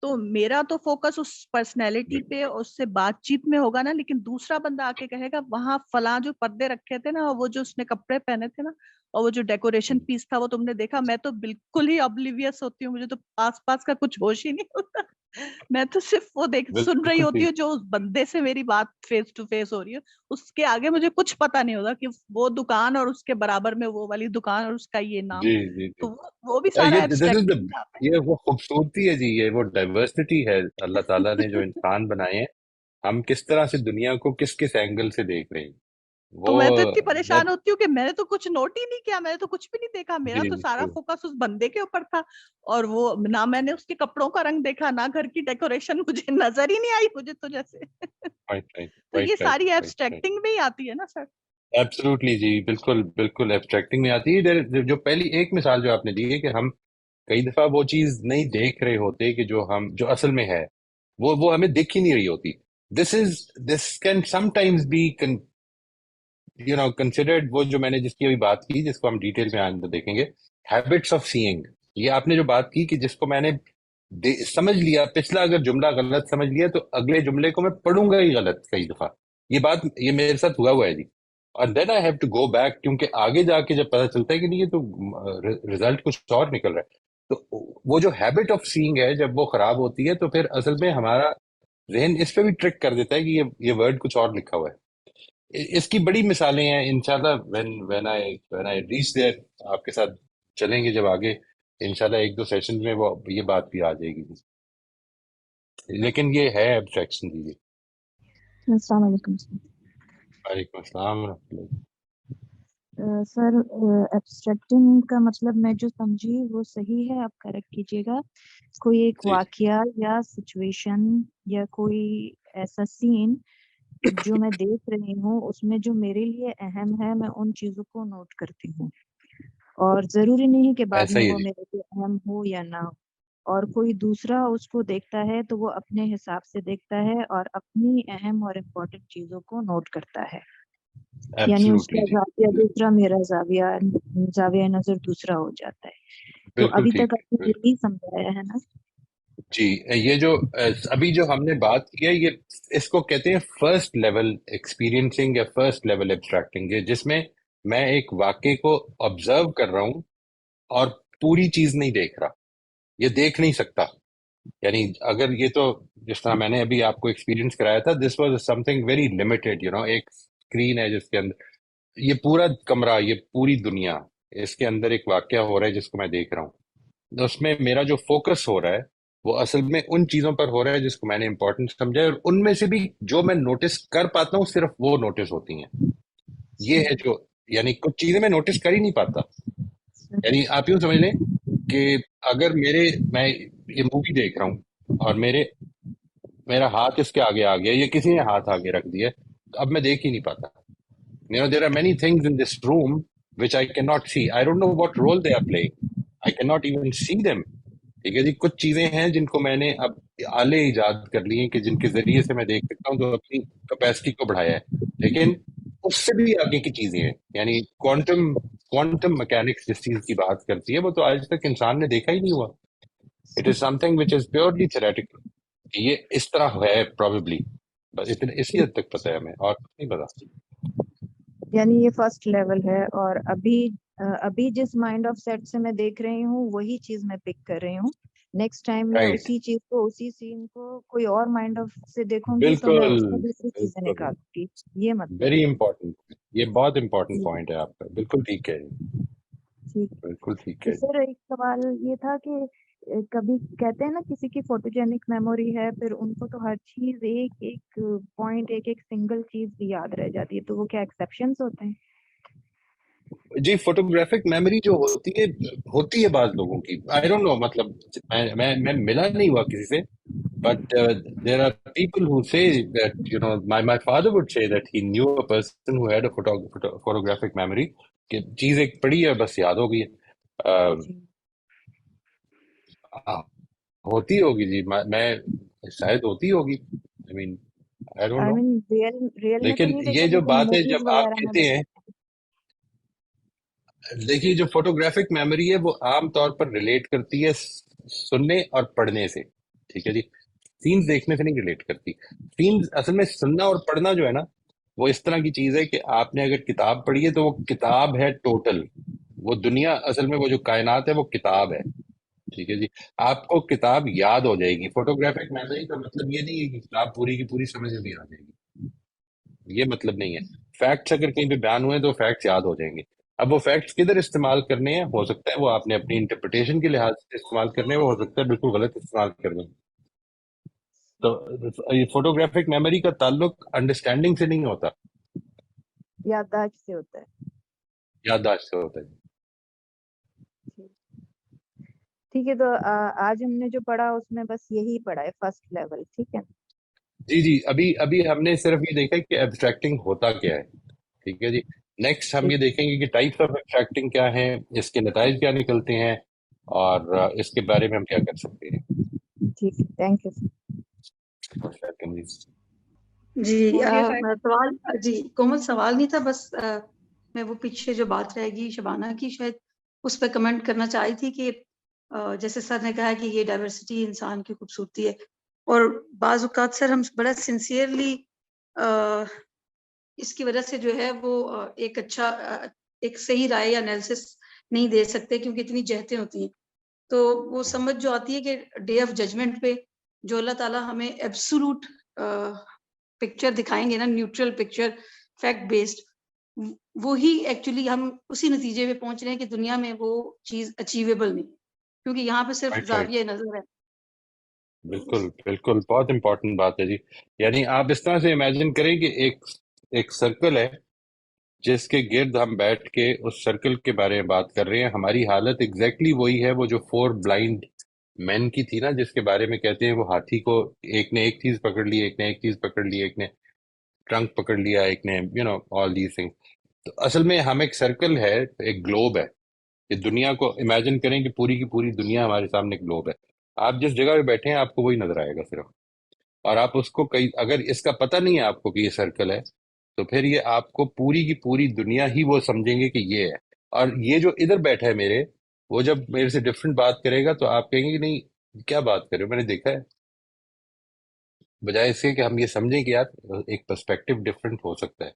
تو میرا تو فوکس اس پرسنالٹی پہ, اس سے بات چیت میں ہوگا نا, لیکن دوسرا بندہ آ کے کہے گا وہاں فلاں جو پردے رکھے تھے نا, اور وہ جو اس نے کپڑے پہنے تھے نا, اور وہ جو ڈیکوریشن پیس تھا وہ تم نے دیکھا. میں تو بالکل ہی ابلیویس ہوتی ہوں, مجھے تو آس پاس کا کچھ ہوش ہی نہیں ہوتا. میں تو صرف وہ سن رہی بالکل ہوتی ٹھیک. ہوں جو اس بندے سے میری بات فیس ٹو فیس ہو رہی ہے, اس کے آگے مجھے کچھ پتا نہیں ہوتا کہ وہ دکان اور اس کے برابر میں وہ والی دکان اور اس کا یہ نام. جی جی جی. تو وہ بھی سارا یہ this is the ایبسٹریکٹنگ میں آتا ہے. یہ وہ خوبصورتی ہے جی, یہ وہ ڈائیورسٹی ہے اللہ تعالیٰ نے جو انسان بنائے ہیں. ہم کس طرح سے دنیا کو کس کس اینگل سے دیکھ رہے ہیں تو وہ. میں تو اتنی that- پریشان ہوتی ہوں کہ میں نے تو کچھ نوٹ ہی نہیں کیا, میں نے تو کچھ بھی نہیں دیکھا, میرا جی تو سارا جی. فوکس اس بندے کے اوپر تھا. اور وہ نہ میں نے اس کے کپڑوں کا رنگ دیکھا, نہ گھر کی ڈیکوریشن مجھے نظر ہی نہیں آئی مجھے تو جیسے. Right, right, تو یہ right, right, ساری right, right. ایبسٹریکٹنگ میں ہی آتی ہے نا سر. ایبسولوٹلی جی, بالکل بالکل ایبسٹریکٹنگ میں آتی ہے. جو پہلی ایک مثال جو آپ نے دی ہے کہ ہم کئی دفعہ وہ چیز نہیں دیکھ رہے ہوتے کہ جو اصل میں ہے وہ ہمیں دکھ ہی نہیں رہی ہوتی. This can sometimes be considered, وہ جو میں نے جس کی ابھی بات کی, جس کو ہم ڈیٹیل میں آئندہ دیکھیں گے, ہیبٹس آف سیئنگ. یہ آپ نے جو بات کی کہ جس کو میں نے سمجھ لیا, پچھلا اگر جملہ غلط سمجھ لیا تو اگلے جملے کو میں پڑھوں گا ہی غلط کئی دفعہ. یہ میرے ساتھ ہوا ہے جی. اور then I have to go back, کیونکہ آگے جا کے جب پتا چلتا ہے کہ نہیں یہ تو ریزلٹ کچھ اور نکل رہا ہے, تو وہ جو ہیبٹ آف سیئنگ ہے جب وہ خراب ہوتی ہے تو پھر اصل میں ہمارا ذہن اس پہ بھی ٹرک کر دیتا ہے کہ یہ ورڈ کچھ اور لکھا ہوا ہے. اس کی بڑی مثالیں ہیں انشاءاللہ. when I reach there, آپ کے ساتھ چلیں گے جب آگے انشاءاللہ ایک دو سیشن میں وہ یہ بات بھی آ جائے گی. لیکن یہ ہے ایبسٹریکشن جی. السلام علیکم وعلیکم السلام ورحمۃ اللہ. سر. ایبسٹریکٹنگ کا مطلب میں جو سمجھی وہ صحیح ہے, آپ کریکٹ کیجیے گا. کوئی ایک جی واقعہ یا سچویشن یا کوئی ایسا سین جو میں دیکھ رہی ہوں, اس میں جو میرے لیے اہم ہے میں ان چیزوں کو نوٹ کرتی ہوں, اور ضروری نہیں کہ بعد ایسا میں ہی ہے وہ جی. میرے لیے اہم ہو یا نہ ہو. اور کوئی دوسرا اس کو دیکھتا ہے تو وہ اپنے حساب سے دیکھتا ہے اور اپنی اہم اور امپورٹنٹ چیزوں کو نوٹ کرتا ہے. یعنی اس ایبسولوٹلی کا جی. زاویہ دوسرا, میرا زاویہ نظر دوسرا ہو جاتا ہے. تو بالکل ابھی تک ٹھیک. آپ نے یہی سمجھایا ہے نا؟ جی, یہ جو ابھی جو ہم نے بات کی ہے, یہ اس کو کہتے ہیں فرسٹ لیول ایکسپیرینسنگ یا فرسٹ لیول ایبسٹریکٹنگ, جس میں میں ایک واقعے کو آبزرو کر رہا ہوں اور پوری چیز نہیں دیکھ رہا, یہ دیکھ نہیں سکتا. یعنی اگر یہ تو جس طرح میں نے ابھی آپ کو ایکسپیرینس کرایا تھا, this was some thing very limited. ایک اسکرین ہے جس کے اندر یہ پورا کمرہ, یہ پوری دنیا, اس کے اندر ایک واقعہ ہو رہا ہے جس کو میں دیکھ رہا ہوں. اس میں میرا جو فوکس ہو رہا ہے وہ اصل میں ان چیزوں پر ہو رہا ہے جس کو میں نے امپورٹنٹ سمجھا ہے, اور ان میں سے بھی جو میں نوٹس کر پاتا ہوں صرف وہ نوٹس ہوتی ہیں. یہ ہے جو, یعنی کچھ چیزیں میں نوٹس کر ہی نہیں پاتا. یعنی آپ یوں سمجھ لیں کہ اگر میں یہ مووی دیکھ رہا ہوں اور میرا ہاتھ اس کے آگے آ گیا, یا کسی نے ہاتھ آگے رکھ دیا, اب میں دیکھ ہی نہیں پاتا. there are many things in this room which I cannot see. I don't know what role they are playing. I cannot even see them. ٹھیک ہے جی. کچھ چیزیں ہیں جن کو میں نے اب آلے ایجاد کر لی ہیں کہ جن کے ذریعے سے میں دیکھ سکتا ہوں تو اپنی کیپیسٹی کو بڑھایا ہے. لیکن اس سے بھی آگے کی چیزیں ہیں, یعنی کوانٹم مکینکس جس چیز کی بات کرتی ہے وہ تو آج تک انسان نے دیکھا ہی نہیں ہوا. It is some thing which is purely theoretical. یہ اس طرح ہے پروبیبلی, بس اسی حد تک پتہ ہے ہمیں, اور کچھ نہیں پتا. یعنی یہ فرسٹ لیول ہے، اور ابھی جس مائنڈ آف سیٹ سے میں دیکھ رہی ہوں وہی چیز میں پک کر رہی ہوں. نیکسٹ ٹائم میں رائٹ, اسی چیز کو، اسی سین کو کوئی اور مائنڈ آف سے دیکھوں گی تو میں بالکل اس میں دوسری چیزیں بالکل, نکالوں گی. یہ مطلب ویری ہے. امپورٹنٹ, یہ بہت امپورٹنٹ جی پوائنٹ ہے آپ کا, بالکل ٹھیک ہے, ٹھیک. بالکل ٹھیک تو ہے. سر ایک سوال یہ تھا کہ کبھی کہتے ہیں نا کسی کی فوٹوجینک میموری ہے، پھر ان کو تو ہر چیز ایک ایک پوائنٹ، ایک ایک سنگل چیز بھی یاد رہ جاتی ہے، تو وہ کیا ایکسیپشنز ہوتے ہیں؟ جی, فوٹوگرافک میموری جو ہوتی ہے بعض لوگوں کی, آئی ڈونٹ نو, مطلب میں ملا نہیں ہوا کسی سے, but there are people who say that my father would say that he knew a person who had a photographic memory, کہ چیز ایک پڑی ہے بس یاد ہو گئی ہے. جی ہوتی ہوگی جی, میں شاید ہوتی ہوگی, I mean I don't I know. مین ریئل میں تو لیکن نہیں یہ دیکھا، جو لیکن بات ہے موویز جب آپ وغیرہ میں کہتے ہیں, دیکھیے جو فوٹوگرافک میموری ہے وہ عام طور پر ریلیٹ کرتی ہے سننے اور پڑھنے سے. ٹھیک ہے جی, سینز دیکھنے سے نہیں ریلیٹ کرتی. سینز اصل میں سننا اور پڑھنا جو ہے نا, وہ اس طرح کی چیز ہے کہ آپ نے اگر کتاب پڑھی ہے تو وہ کتاب ہے ٹوٹل, وہ دنیا اصل میں وہ جو کائنات ہے وہ کتاب ہے. ٹھیک ہے جی, آپ کو کتاب یاد ہو جائے گی. فوٹوگرافک میموری کا مطلب یہ نہیں ہے کہ کتاب پوری کی پوری سمجھ میں بھی آ جائے گی, یہ مطلب نہیں ہے. فیکٹس اگر کہیں پہ بیان ہوئے تو فیکٹس یاد ہو جائیں گے. اب وہ فیکٹس کدھر استعمال کرنے ہیں, ہو سکتا ہے وہ آپ نے اپنی انٹرپریٹیشن کے لحاظ سے استعمال کرنے ہیں, وہ ہو سکتا ہے بالکل غلط استعمال کرنے ہیں. تو یہ فوٹوگرافک میموری کا تعلق انڈرسٹینڈنگ سے نہیں ہوتا, یادداشت سے ہوتا ہے. یادداشت سے ہوتا ہے. ٹھیک ہے، تو آج ہم نے جو پڑھا اس میں بس یہی پڑھا ہے، فرسٹ لیول. ٹھیک ہے. جی جی, ابھی ہم نے صرف یہ دیکھا کہ ایبسٹریکٹنگ ہوتا کیا ہے. ٹھیک ہے جی, نیکسٹ ہم ٹھیک یہ دیکھیں گے کہ ٹائپس آف ایبسٹریکٹنگ کیا ہیں, اس کے نتائج کیا نکلتے ہیں, اور اس کے بارے میں ہم کیا کر سکتے ہیں. ٹھیک ہے، تھینک یو. جی ہو گیا ٹائم؟ میرا سوال، جی کومل سوال نہیں تھا، بس میں وہ پیچھے جو بات رہے گی شبانہ کی، شاید اس پہ کمنٹ کرنا چاہی تھی کہ جیسے سر نے کہا کہ یہ ڈائیورسٹی انسان کی خوبصورتی ہے، اور بعض اوقات سر ہم بڑا سنسیئرلی اس کی وجہ سے جو ہے وہ ایک اچھا ایک صحیح رائے یا انالیسس نہیں دے سکتے کیونکہ اتنی جہتیں ہوتی ہیں. تو وہ سمجھ جو آتی ہے کہ ڈے آف ججمنٹ پہ جو اللہ تعالیٰ ہمیں ایبسولوٹ پکچر دکھائیں گے نا، نیوٹرل پکچر فیکٹ بیسڈ، وہی ایکچولی ہم اسی نتیجے پہ پہنچ رہے ہیں کہ دنیا میں وہ چیز اچیویبل نہیں، کیونکہ یہاں پہ صرف رائٹ, زاویہ نظر ہے. بالکل بالکل, بہت امپورٹنٹ بات ہے جی. یعنی آپ اس طرح سے امیجن کریں کہ ایک سرکل ہے جس کے گرد ہم بیٹھ کے اس سرکل کے بارے میں بات کر رہے ہیں. ہماری حالت ایگزیکٹلی وہی ہے وہ جو 4 بلائنڈ مین کی تھی نا, جس کے بارے میں کہتے ہیں وہ ہاتھی کو ایک نے ایک چیز پکڑ لی, ایک نے ایک چیز پکڑ لی, ایک نے ٹرنک پکڑ لیا, ایک نے آل دیز تھنگ. تو اصل میں ہم ایک سرکل ہے, ایک گلوب ہے. کہ دنیا کو امیجن کریں کہ پوری کی پوری دنیا ہمارے سامنے ایک گلوب ہے. آپ جس جگہ پہ بیٹھے ہیں آپ کو وہی نظر آئے گا صرف, اور آپ اس کو اگر اس کا پتہ نہیں ہے آپ کو کہ یہ سرکل ہے, تو پھر یہ آپ کو پوری کی پوری دنیا ہی وہ سمجھیں گے کہ یہ ہے. اور یہ جو ادھر بیٹھا ہے میرے, وہ جب میرے سے ڈفرینٹ بات کرے گا تو آپ کہیں گے کہ نہیں کیا بات کرے ہو, میں نے دیکھا ہے. بجائے اس کے کہ ہم یہ سمجھیں کہ یار ایک پرسپیکٹو ڈفرینٹ ہو سکتا ہے,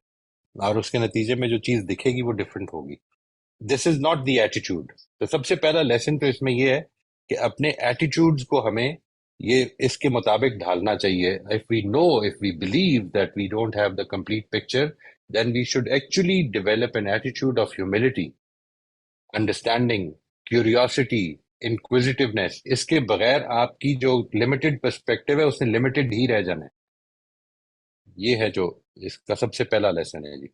اور اس کے نتیجے میں جو چیز دکھے گی وہ ڈفرینٹ ہوگی. دس از ناٹ دی ایٹیٹیوڈ. تو سب سے پہلا لیسن تو اس میں یہ ہے کہ اپنے ایٹیٹیوڈز کو ہمیں یہ اس کے مطابق ڈھالنا چاہیے. if we believe that we don't have the complete picture, then we should actually develop an attitude of humility, understanding, curiosity, inquisitiveness. اس کے بغیر آپ کی جو limited perspective ہے اس نے limited ہی رہ جانا ہے. یہ ہے جو اس کا سب سے پہلا لیسن ہے جی.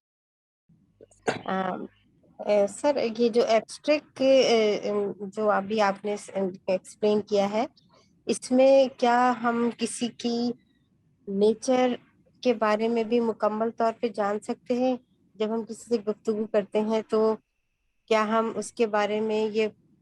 سر یہ جو ایبسٹریکٹ جو ابھی آپ نے ایکسپلین کیا ہے، اس میں کیا ہم کسی کی نیچر کے بارے میں بھی مکمل طور پہ جان سکتے ہیں؟ جب ہم کسی سے گفتگو کرتے ہیں تو کیا ہم اس کے بارے میں یہ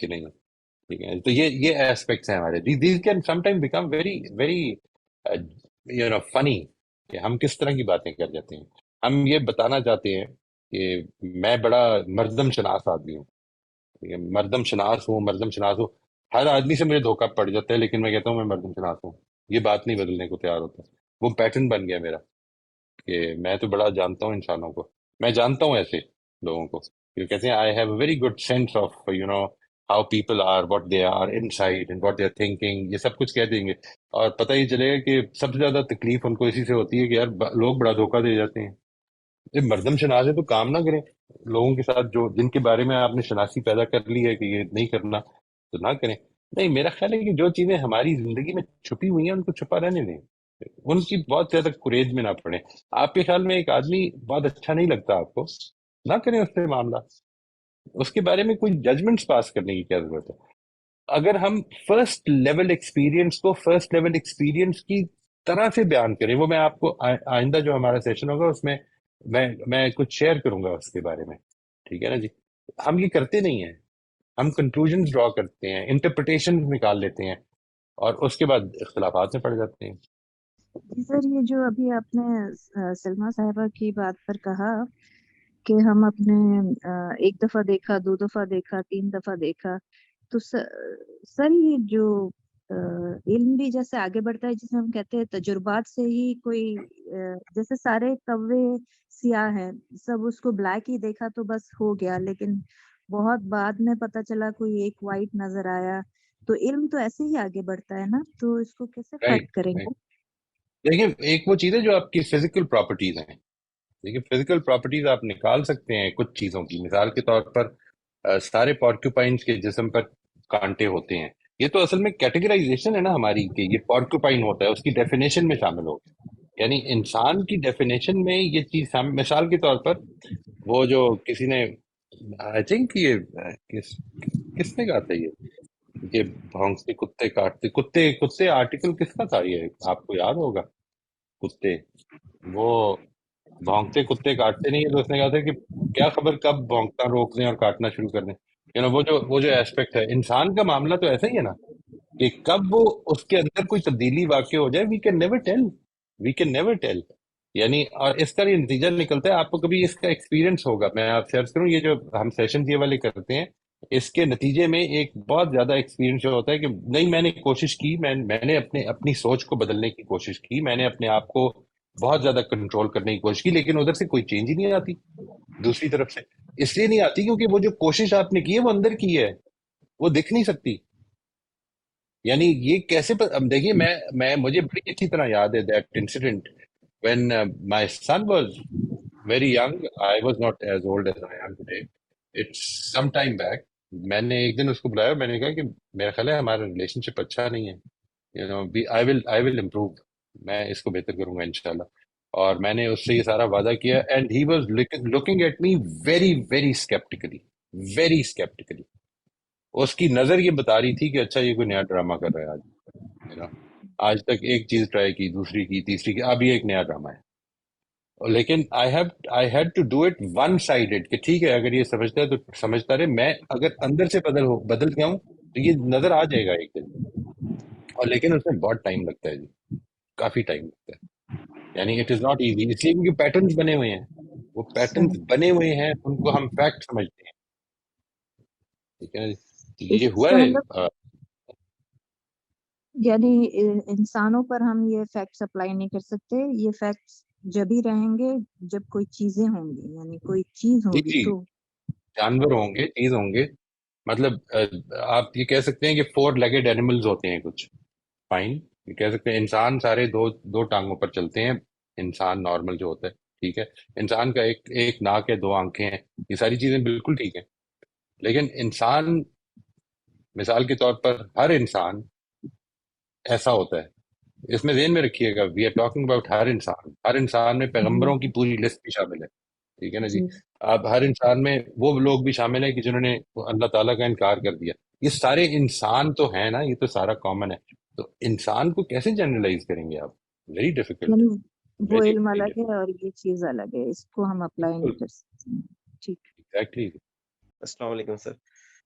کہ نہیں. ٹھیک ہے, تو یہ ایسپیکٹس ہیں ہمارے. These can some time become very very funny کہ ہم کس طرح کی باتیں کر جاتے ہیں. ہم یہ بتانا چاہتے ہیں کہ میں بڑا مردم شناس آدمی ہوں, ٹھیک ہے, مردم شناس ہوں. ہر آدمی سے مجھے دھوکہ پڑ جاتا ہے, لیکن میں کہتا ہوں میں مردم شناس ہوں. یہ بات نہیں بدلنے کو تیار ہوتا. وہ پیٹرن بن گیا میرا کہ میں تو بڑا جانتا ہوں انسانوں کو. میں جانتا ہوں ایسے لوگوں کو, کہ کہتے ہیں I have a very good sense of how people are, what they are inside and what they are thinking. یہ سب کچھ کہہ دیں گے, اور پتہ ہی چلے گا کہ سب سے زیادہ تکلیف ان کو اسی سے ہوتی ہے کہ یار لوگ بڑا دھوکہ دے جاتے ہیں. جب مردم شناس ہے تو کام نہ کریں لوگوں کے ساتھ جو جن کے بارے میں آپ نے شناسی پیدا کر لی ہے کہ یہ نہیں کرنا, تو نہ کریں. نہیں, میرا خیال ہے کہ جو چیزیں ہماری زندگی میں چھپی ہوئی ہیں ان کو چھپا رہنے دیں, ان کی بہت زیادہ کوریج میں نہ پڑیں. آپ کے خیال میں ایک آدمی بہت اچھا نہیں لگتا آپ کو, نہ کریں اس سے معاملہ. اس کے بارے میں کوئی ججمنٹس پاس کرنے کی کیا ضرورت ہے. اگر ہم فرسٹ لیول ایکسپیرینس کی طرح سے بیان کریں, وہ میں آپ کو آئندہ جو ہمارا سیشن ہوگا اس میں میں کچھ شیئر کروں گا اس کے بارے میں, ٹھیک ہے نا جی. ہم یہ کرتے نہیں ہیں, ہم کنکلوژن ڈرا کرتے ہیں, انٹرپریٹیشن نکال لیتے ہیں, اور اس کے بعد اختلافات میں پڑ جاتے ہیں. جی سر, یہ جو ابھی آپ نے سلما صاحبہ کی بات پر کہا کہ ہم اپنے ایک دفعہ دیکھا, 2 دفعہ دیکھا, 3 دفعہ دیکھا, تو سر یہ جو علم بھی جیسے آگے بڑھتا ہے, جسے ہم کہتے ہیں تجربات سے ہی کوئی جیسے سارے کوے سیاہ ہیں, سب اس کو بلیک ہی دیکھا تو بس ہو گیا, لیکن بہت بعد میں پتا چلا کوئی ایک وائٹ نظر آیا, تو علم تو ایسے ہی آگے بڑھتا ہے نا, تو اس کو کیسے فرق کریں گے؟ دیکھیں, ایک وہ چیز ہے جو آپ کی فزیکل پراپرٹیز ہیں. دیکھیں, فزیکل پراپرٹیز آپ نکال سکتے ہیں کچھ چیزوں کی. مثال کے طور پر سارے پورکیوپائنس کے جسم پر کانٹے ہوتے ہیں. یہ تو اصل میں کیٹیگرائزیشن ہے نا ہماری کہ یہ پورکیوپائن ہوتا ہے, اس کی ڈیفینیشن میں شامل ہو گیا. یعنی انسان کی ڈیفینیشن میں یہ چیز مثال کے طور پر وہ جو کسی نے آئی تھنک یہ کس نے کہا تھا یہ بھونکتے کتے کاٹتے کتے آرٹیکل کس کا تھا, یہ آپ کو یاد ہوگا. کتے وہ بھونکتے کتے کاٹتے نہیں ہے, تو اس نے کہا تھا کہ کیا خبر کب بھونکنا روک دیں اور کاٹنا شروع کر دیں. وہ جو ایسپیکٹ ہے انسان کا معاملہ تو ایسا ہی ہے نا کہ کب وہ اس کے اندر کوئی تبدیلی واقع ہو جائے, وی کین نیور ٹیل. یعنی اور اس کا یہ نتیجہ نکلتا ہے, آپ کو کبھی اس کا ایکسپیرینس ہوگا. میں آپ سے عرض کروں, یہ جو ہم سیشن یہ والے کرتے ہیں, اس کے نتیجے میں ایک بہت زیادہ ایکسپیرینس جو ہوتا ہے کہ نہیں, میں نے کوشش کی, میں نے اپنی سوچ کو بدلنے کی کوشش کی, میں نے اپنے آپ کو بہت زیادہ کنٹرول کرنے کی کوشش کی, لیکن ادھر سے کوئی چینج ہی نہیں آتی. دوسری طرف سے اس لیے نہیں آتی کیونکہ وہ جو کوشش آپ نے کی ہے وہ اندر کی ہے, وہ دکھ نہیں سکتی. یعنی یہ کیسے دیکھیے, میں مجھے بڑی اچھی طرح یاد ہے that incident when my son was very young. I was not as old as I am today. It's some time back. میں نے ایک دن اس کو بلایا, میں نے کہا کہ میرا خیال ہے ہمارا ریلیشن شپ اچھا نہیں ہے, I will improve. میں اس کو بہتر کروں گا انشاءاللہ. اور میں نے اس سے یہ سارا وعدہ کیا, and he was looking at me very very skeptically. اس کی نظر یہ بتا رہی تھی کہ اچھا یہ کوئی نیا ڈرامہ کر رہا ہے آج تک ایک چیز ٹرائی کی, دوسری کی, تیسری کی, اب یہ ایک نیا ڈرامہ ہے. لیکن I had to do it one sided کہ ٹھیک ہے اگر یہ سمجھتا ہے تو سمجھتا رہے, میں اگر اندر سے بدل گیا ہوں تو یہ نظر آ جائے گا ایک دن. اور لیکن اس میں بہت ٹائم لگتا ہے جی, کافی ٹائم لگتا ہے. یعنی اٹ از ناٹ ایزی, اس لیے کیونکہ پیٹرنز بنے ہوئے ہیں, وہ پیٹرنز بنے ہوئے ہیں, ان کو ہم فیکٹ سمجھتے ہیں. ٹھیک ہے, یہ ہوا ہے. یعنی انسانوں پر ہم یہ فیکٹس اپلائی نہیں کر سکتے, یہ فیکٹس جب ہی رہیں گے جب کوئی چیزیں ہوں گی, یعنی کوئی چیز ہوگی تو جانور ہوں گے, چیز ہوں گے. مطلب آپ یہ کہہ سکتے ہیں کہ 4 لیگڈ اینیملز ہوتے ہیں کچھ, فائن, یہ کہہ سکتے ہیں انسان سارے دو ٹانگوں پر چلتے ہیں. انسان نارمل جو ہوتا ہے, ٹھیک ہے, انسان کا ایک ناک ہے, 2 آنکھیں ہیں, یہ ساری چیزیں بالکل ٹھیک ہیں. لیکن انسان مثال کے طور پر ہر انسان ایسا ہوتا ہے, اس میں ذہن میں رکھیے گا, وی آر ٹاکنگ اباؤٹ ہر انسان میں پیغمبروں کی پوری لسٹ بھی شامل ہے. ٹھیک ہے نا جی. اب ہر انسان میں وہ لوگ بھی شامل ہیں کہ جنہوں نے اللہ تعالیٰ کا انکار کر دیا. یہ سارے انسان تو ہیں نا, یہ تو سارا کامن ہے. تو انسان کو کیسے جنرلائز کریں گے آپ, ویری ڈیفیکلٹ. وہ علم الگ ہے اور یہ چیز الگ ہے, اس کو ہم اپلائی نہیں کر سکتے. ٹھیک, ایگزیکٹلی. السلام علیکم سر.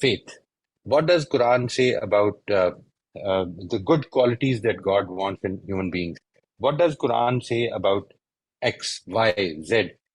faith. What does Quran say about the good qualities that God wants in human beings? What does Quran say about X, Y, Z?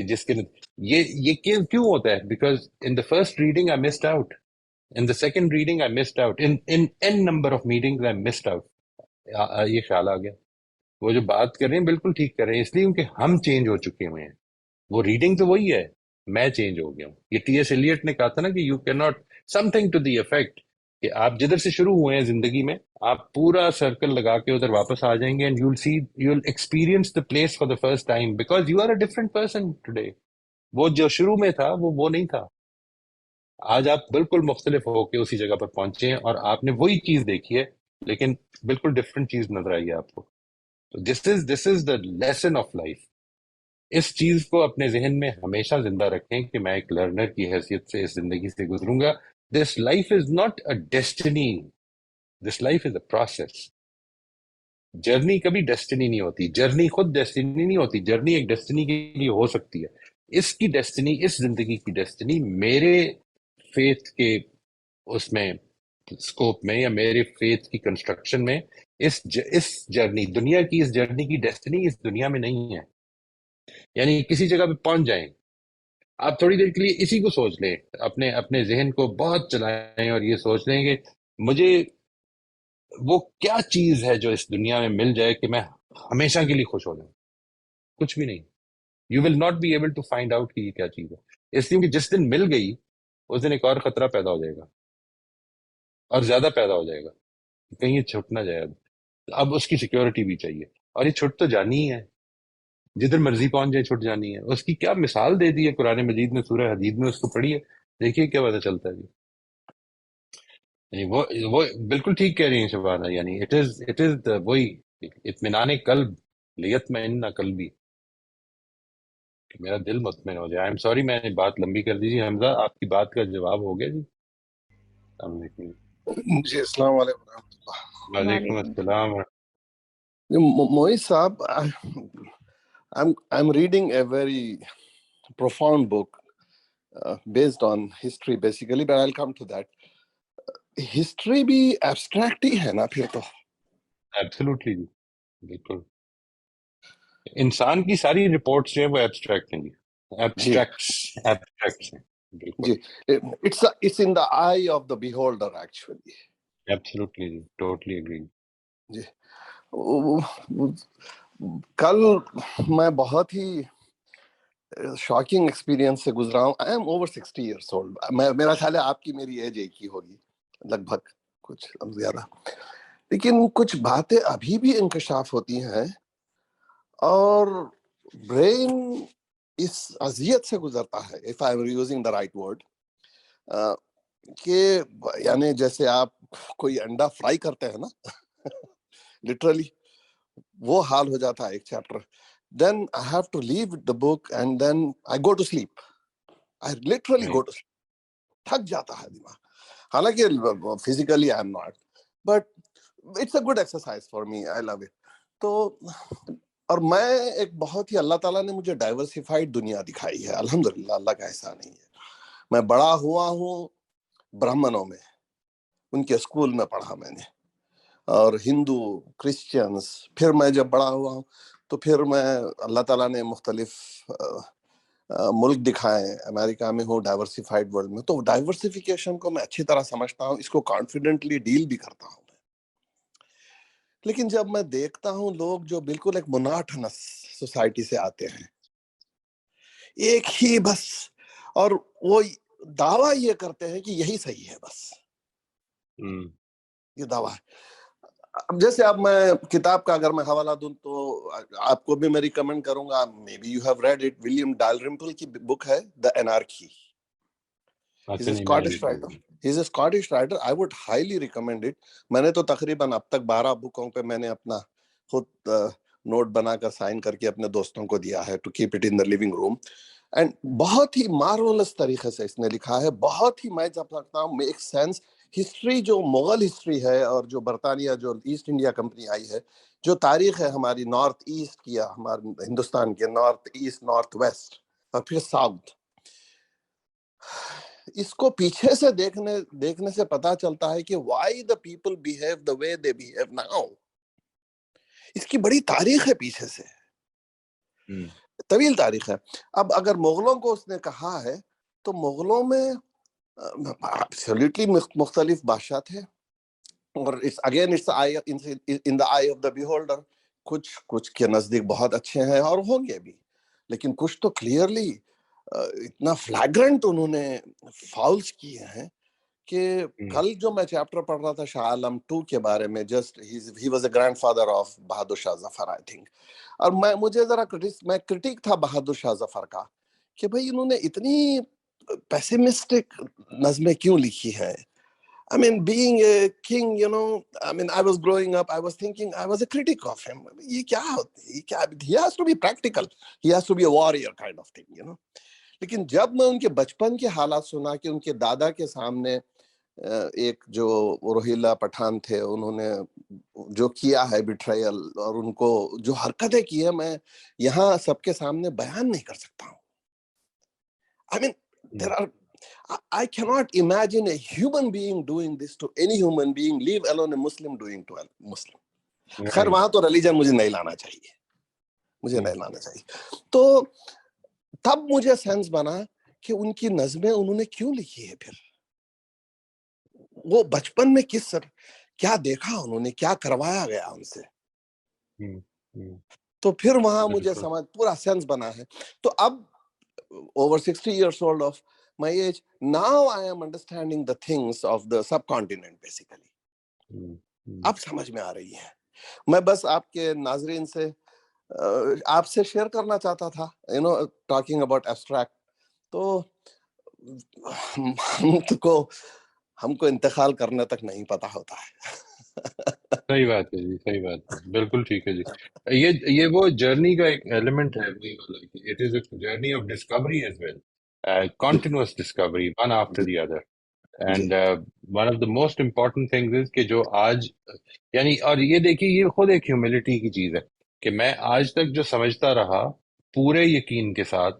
کہ جس کے یہ کیوں ہوتا ہے؟ Because in the first reading I missed out, in the second reading I missed out, in n number of meetings I missed out. یہ خیال آ گیا وہ جو بات کر رہے ہیں بالکل ٹھیک کر رہے ہیں, اس لیے کیونکہ ہم چینج ہو چکے ہوئے ہیں. وہ ریڈنگ تو وہی ہے, میں چینج ہو گیا ہوں. یہ ٹی ایس ایلیٹ نے کہا تھا نا کہ you can not something to the effect کہ آپ جدھر سے شروع ہوئے ہیں زندگی میں, آپ پورا سرکل لگا کے ادھر واپس آ جائیں گے, and you will see, you will experience the place for the first time, because you are a different person today. وہ جو شروع میں تھا وہ نہیں تھا. آج آپ بالکل مختلف ہو کے اسی جگہ پر پہنچے ہیں, اور آپ نے وہی چیز دیکھی ہے لیکن بالکل ڈفرنٹ چیز نظر آئی ہے آپ کو. تو دس is the lesson of life. اس چیز کو اپنے ذہن میں ہمیشہ زندہ رکھیں کہ میں ایک لرنر کی حیثیت سے اس زندگی سے گزروں گا. This life is not a destiny, this life is a process. Journey کبھی ڈیسٹنی نہیں ہوتی, جرنی خود ڈیسٹنی نہیں ہوتی. جرنی ایک ڈیسٹنی کے لیے ہو سکتی ہے. اس کی ڈیسٹنی, اس زندگی کی ڈیسٹنی میرے فیتھ کے اس میں اسکوپ میں, یا میرے فیتھ کی کنسٹرکشن میں, اس جرنی, دنیا کی اس جرنی کی ڈیسٹنی اس دنیا میں نہیں ہے. یعنی کسی جگہ پہ پہنچ جائیں, آپ تھوڑی دیر کے لیے اسی کو سوچ لیں, اپنے ذہن کو بہت چلائیں اور یہ سوچ لیں کہ مجھے وہ کیا چیز ہے جو اس دنیا میں مل جائے کہ میں ہمیشہ کے لیے خوش ہو جاؤں. کچھ بھی نہیں. You will not be able to find out کہ یہ کیا چیز ہے, اس لیے کہ جس دن مل گئی اس دن ایک اور خطرہ پیدا ہو جائے گا, اور زیادہ پیدا ہو جائے گا, کہیں یہ چھٹ نہ جائے. اب اس کی سیکیورٹی بھی چاہیے, اور یہ چھٹ تو جانی ہی ہے, جدھر مرضی پہنچ جائے چھٹ جانی ہے. اس کی کیا مثال دے دی ہے قرآن مجید میں, سورہ حدید میں, اس کو پڑھیے, دیکھیے کیا پتہ چلتا ہے. جی وہ بالکل ٹھیک کہہ رہی ہیں شبانہ. یعنی اٹ از وہی اطمینان قلب, لیطمئن قلبی, کہ میرا دل مطمئن ہو جائے. آئی ایم سوری میں نے بات لمبی کر دی. جی حمزہ, آپ کی بات کا جواب ہو گیا. جی السلام علیکم. جی السلام علیکم ورحمۃ اللہ. وعلیکم السلام. Moiz Saab, I'm reading a very profound book based on history basically, but I'll come to that. History بھی abstract ہی ہے نا پھر تو. ایبسولوٹلی جی, بالکل. انسان کی ساری رپورٹس جو ہیں وہ ایبسٹریکٹ ہیں. جی ایبسٹریکٹس ہیں. جی it's in the eye of the beholder actually. Absolutely جی, ٹوٹلی ایگری. جی کل میں بہت ہی شاکنگ ایکسپیرینس سے گزرا ہوں. I am over 60 years old. میرا خیال ہے آپ کی میری ایج ایک ہی ہوگی لگ بھگ, کچھ زیادہ, لیکن کچھ باتیں ابھی بھی انکشاف ہوتی ہیں, اور برین اس اذیت سے گزرتا ہے, if I am using the right word, کہ یعنی جیسے آپ کوئی انڈا فرائی کرتے ہیں نا, لٹرلی وہ حال ہو جاتا ہے ایک chapter. Then I have to leave the book and then I go to sleep. I literally go to sleep. تھک جاتا ہے دماغ, حالانکہ physically I am not, but it's a good exercise for me. I love it. تو اور میں ایک بہت ہی, اللہ تعالیٰ نے مجھے ڈائیورسفائڈ دنیا دکھائی ہے الحمدللہ, اللہ کا احسان نہیں ہے. میں بڑا ہوا ہوں برہمنوں میں, ان کے اسکول میں پڑھا میں نے, اور ہندو, کرسچنس. پھر میں جب بڑا ہوا ہوں تو پھر میں, اللہ تعالیٰ نے مختلف ملک دکھائے, امریکہ میں ہوں, ڈائیورسفائڈ ورلڈ میں. تو ڈائیورسفیکیشن کو میں اچھی طرح سمجھتا ہوں, اس کو کانفیڈنٹلی ڈیل بھی کرتا ہوں میں. لیکن جب میں دیکھتا ہوں لوگ جو بالکل ایک موناٹنس سوسائٹی سے آتے ہیں, ایک ہی بس, اور وہ دعویٰ یہ کرتے ہیں کہ یہی صحیح ہے بس, یہ دعویٰ ہے. اب جیسے اب میں کتاب کا اگر میں حوالہ دوں تو آپ کو بھی میں ریکمینڈ کروں گا, maybe you have read it, William Dalrymple کی بک ہے دا اینارکی. He's a Scottish writer. He's a Scottish writer. I would highly recommend it. میں نے تو تقریباً اب تک 12 بکوں پہ میں نے اپنا خود نوٹ بنا کر سائن کر کے اپنے دوستوں کو دیا ہے, to keep it in the living room. And بہت ہی مارولس طریقے سے اس نے لکھا ہے, بہت ہی, میں جب لگتا ہوں میک سینس. ہسٹری جو مغل ہسٹری ہے, اور جو برطانیہ, جو ایسٹ انڈیا کمپنی آئی ہے, جو تاریخ ہے ہماری نارتھ ایسٹ کی, ہمارے ہندوستان کے نارتھ ایسٹ, نارتھ ویسٹ, اور پھر ساؤتھ, اس کو پیچھے سے دیکھنے سے پتا چلتا ہے کہ why the people behave the way they behave now. اس کی بڑی تاریخ ہے پیچھے سے. طویل تاریخ ہے. اب اگر مغلوں کو اس نے کہا ہے تو مغلوں میں ایبسلیوٹلی مختلف بادشاہ تھے, اور again it's in the eye of the beholder. کچھ کے نزدیک بہت اچھے ہیں اور ہوں گے بھی, لیکن کچھ تو کلیئرلی اتنا فلیگرنٹ انہوں نے فاؤلز کیے ہیں کہ کل جو میں چیپٹر پڑھ رہا تھا شاہ عالم 2 کے بارے میں, just he was a grand father of Bahadur Shah Zafar I think, اور مجھے ذرا کرٹیک تھا بہادر شاہ ظفر کا کہ بھائی انہوں نے اتنی پیسیمسٹک نظمیں کیوں لکھی ہیں. I mean, being a king, you know, I mean, I was growing up, I was thinking, I was a critic of him. یہ کیا ہوتی ہے, یہ کیا, he has to be practical, he has to be a warrior kind of thing, you know. لیکن جب میں ان کے بچپن کے حالات سنا کہ ان کے دادا کے سامنے ایک جو روہیلا پٹھان تھے, انہوں نے جو کیا ہے بیٹریل, اور ان کو جو حرکتیں کی ہیں, میں یہاں سب کے سامنے بیان نہیں کر سکتا ہوں. I mean, there are, I cannot imagine a human being doing this to any human being, leave alone a Muslim doing to a Muslim. خیر وہاں تو ریلیجن مجھے نہیں لانا چاہیے, مجھے نہیں لانا چاہیے. تو تب مجھے سینس بنا کہ ان کی نظمیں انہوں نے کیوں لکھی ہے, پھر وہ بچپن میں کیا دیکھا انہوں نے, کیا کروایا گیا ان سے. تو پھر وہاں مجھے سمجھ پورا سینس بنا ہے. تو اب over 60 years old of my age, now I am understanding the things of the subcontinent basically. اب سمجھ میں آ رہی ہے. میں بس آپ کے ناظرین سے آپ سے شیئر کرنا چاہتا تھا, you know, talking about abstract. تو ہم کو انتقال کرنے تک نہیں پتا ہوتا ہے. صحیح بات ہے جی, صحیح بات ہے, بالکل ٹھیک ہے جی. یہ وہ جرنی کا ایک ایلیمنٹ ہے, it is a journey of discovery as well, continuous discovery one after the other. And one of the most important things is کہ جو آج یعنی, اور یہ دیکھیے یہ خود ایک ہیوملٹی کی چیز ہے کہ میں آج تک جو سمجھتا رہا پورے یقین کے ساتھ,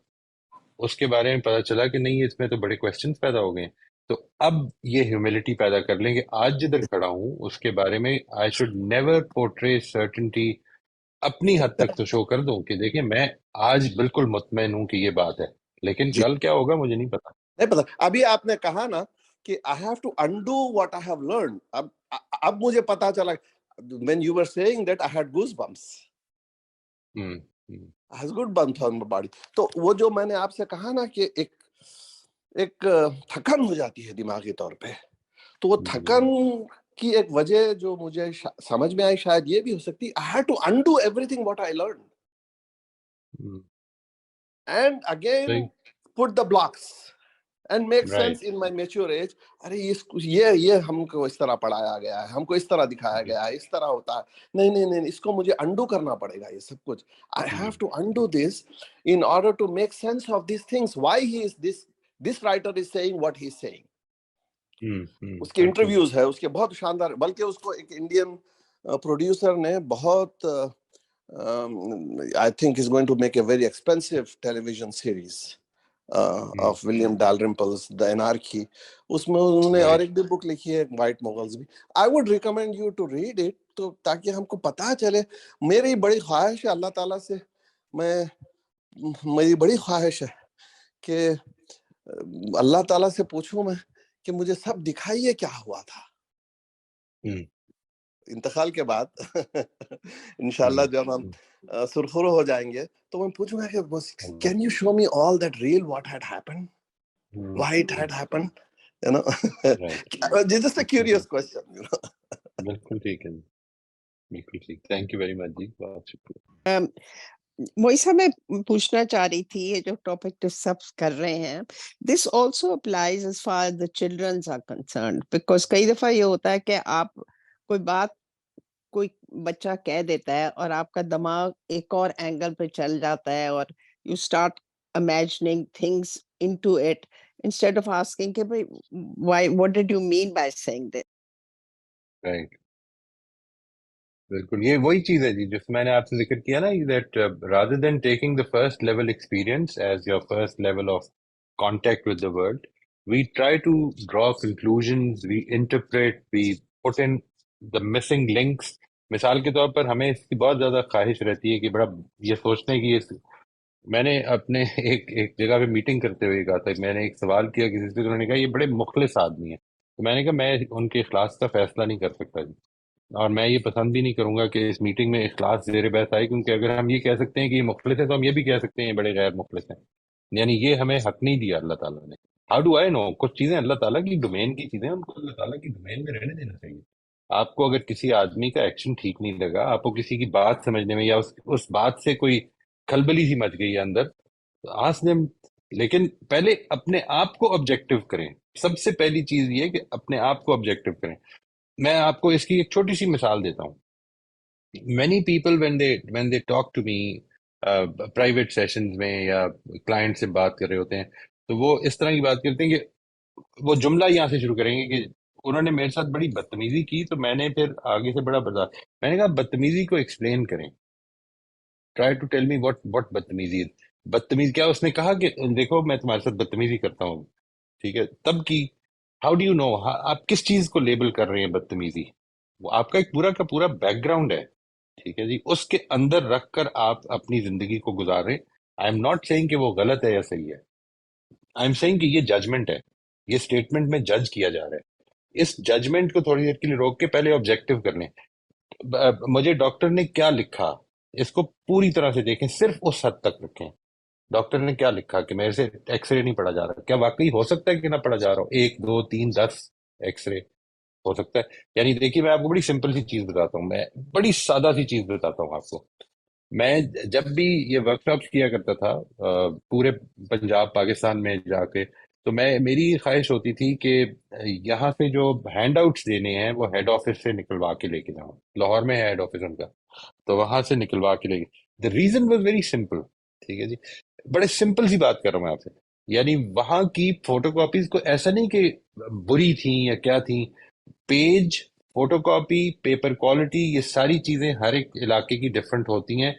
اس کے بارے میں پتا چلا کہ نہیں, اس میں تو بڑے کوشچنز پیدا ہو گئے ہیں. تو اب یہ ہیوملٹی پیدا کر لیں کہ آج جدھر کھڑا ہوں اس کے بارے میں I should never portray certainty, اپنی حد تک تو شو کر دوں کہ دیکھیں میں آج بالکل مطمئن ہوں کہ یہ بات ہے, لیکن کل کیا ہوگا مجھے نہیں پتا. نہیں پتا. ابھی آپ نے کہا نا کہ I have to undo what I have learned. اب مجھے پتا چلا, when you were saying that I had goosebumps. I has good bumps on my body. تو وہ جو میں نے آپ سے کہا نا کہ ایک تھکن ہو جاتی ہے دماغی طور پہ, تو وہ تھکن کی ایک وجہ جو مجھے سمجھ میں آئی شاید یہ بھی ہو سکتی, I had to undo everything what I learned. And again put the blocks and make sense in my mature age. ارے یہ ہم کو اس طرح پڑھایا گیا ہے, ہم کو اس طرح دکھایا گیا ہے, اس طرح ہوتا ہے, نہیں اس کو مجھے انڈو کرنا پڑے گا یہ سب کچھ. I have to undo this in order to make sense of these things. Why he is this writer is saying what he is saying. اس کے انٹرویوز ہے, اس کے بہت شاندار, بلکہ اس کو ایک انڈین پروڈیوسر نے بہت I think is going to make a very expensive television series of William Dalrymple's The Anarchy. اس میں انہوں نے اور ایک بھی بک لکھی ہے, وائٹ مغلز بھی. I would recommend you to read it, تو تاکہ ہم کو پتا چلے. میری بڑی خواہش ہے اللہ تعالیٰ سے, میری بڑی خواہش ہے کہ اللہ تعالیٰ سے پوچھوں میں کہ مجھے سب دکھائیے کیا ہوا تھا انتقال کے بعد. انشاءاللہ جب ہم سرخرو ہو جائیں گے تو میں پوچھوں گا کہ can you show me all that real what had happened, why it had happened, you know. It's just a curious question, you know. بالکل ٹھیک ہے, بالکل ٹھیک. تھینک یو ویری مچ جی, بہت شکریہ. موئیسا میں پوچھنا چاہ رہی تھی, یہ جو ٹاپک ڈسکس کر رہے ہیں, this also applies as far the childrens are concerned, because کئی دفعہ یہ ہوتا ہے کہ آپ کوئی بات کوئی بچہ کہہ دیتا ہے اور آپ کا دماغ ایک اور اینگل پہ چل جاتا ہے, اور you start imagining things into it instead of asking کہ بھائی why what did you mean by saying this. Right, بالکل یہ وہی چیز ہے جی جس میں نے آپ سے ذکر کیا نا, that rather than taking the first level experience as your first level of contact with the world, we try to draw conclusions, we interpret, we put in the missing links. مثال کے طور پر ہمیں اس کی بہت زیادہ خواہش رہتی ہے کہ بڑا یہ سوچنے کی میں نے اپنے ایک جگہ پہ میٹنگ کرتے ہوئے کہا تھا، میں نے ایک سوال کیا کسی سے، تو انہوں نے کہا یہ بڑے مخلص آدمی ہیں. تو میں نے کہا میں ان کے اخلاص کا فیصلہ نہیں کر سکتا جی، اور میں یہ پسند بھی نہیں کروں گا کہ اس میٹنگ میں اخلاص زیر بحث آئے، کیونکہ اگر ہم یہ کہہ سکتے ہیں کہ یہ مخلص ہے تو ہم یہ بھی کہہ سکتے ہیں یہ بڑے غیر مخلص ہیں. یعنی یہ ہمیں حق نہیں دیا اللہ تعالیٰ نے. ہاؤ ڈو آئی نو؟ کچھ چیزیں اللہ تعالیٰ کی ڈومین کی چیزیں ہیں، ان کو اللہ تعالیٰ کی ڈومین میں رہنے دینا چاہیے. آپ کو اگر کسی آدمی کا ایکشن ٹھیک نہیں لگا، آپ کو کسی کی بات سمجھنے میں یا اس بات سے کوئی کھلبلی سی مچ گئی ہے اندر، آس دم. لیکن پہلے اپنے آپ کو آبجیکٹو کریں. سب سے پہلی چیز یہ کہ اپنے آپ کو آبجیکٹو کریں. میں آپ کو اس کی ایک چھوٹی سی مثال دیتا ہوں. Many people when they talk to me private sessions میں یا کلائنٹ سے بات کر رہے ہوتے ہیں، تو وہ اس طرح کی بات کرتے ہیں کہ وہ جملہ یہاں سے شروع کریں گے کہ انہوں نے میرے ساتھ بڑی بدتمیزی کی، تو میں نے پھر آگے سے بڑا برداشت. میں نے کہا بدتمیزی کو ایکسپلین کریں. Try to tell me what بدتمیزی. بدتمیزی کیا؟ اس نے کہا کہ دیکھو میں تمہارے ساتھ بدتمیزی کرتا ہوں، ٹھیک ہے، تب کی. How do you know? آپ کس چیز کو لیبل کر رہے ہیں بدتمیزی؟ وہ آپ کا ایک پورا کا پورا بیک گراؤنڈ ہے، ٹھیک ہے جی، اس کے اندر رکھ کر آپ اپنی زندگی کو گزار رہے ہیں. آئی ایم ناٹ سیئنگ کہ وہ غلط ہے یا صحیح ہے، آئی ایم سیئنگ کہ یہ ججمنٹ ہے، یہ اسٹیٹمنٹ میں جج کیا جا رہا ہے. اس ججمنٹ کو تھوڑی دیر کے لیے روک کے پہلے آبجیکٹو کر لیں. مجھے ڈاکٹر نے کیا لکھا، اس کو پوری طرح سے دیکھیں، صرف اس حد تک رکھیں. ڈاکٹر نے کیا لکھا کہ میرے سے ایکس رے نہیں پڑا جا رہا، کیا واقعی ہو سکتا ہے کہ نہ پڑا جا رہا ہو؟ 1 2 3 10 ایکس رے ہو سکتا ہے. یعنی دیکھیے میں آپ کو بڑی سمپل سی چیز بتاتا ہوں، میں بڑی سادہ سی چیز بتاتا ہوں آپ کو. میں جب بھی یہ ورک شاپس کیا کرتا تھا پورے پنجاب پاکستان میں جا کے، تو میری خواہش ہوتی تھی کہ یہاں سے جو ہینڈ آؤٹس دینے ہیں وہ ہیڈ آفس سے نکلوا کے لے کے جاؤں. لاہور میں ہے ہیڈ آفس ان کا، تو وہاں سے نکلوا کے لے کے. The reason was very simple, ٹھیک ہے جی، بڑے سمپل سی بات کر رہا ہوں میں آپ سے. یعنی وہاں کی فوٹو کاپیز کو ایسا نہیں کہ بری تھیں یا کیا تھیں، page, photo copy, paper quality, یہ ساری چیزیں ہر ایک علاقے کی ڈفرنٹ ہوتی ہیں.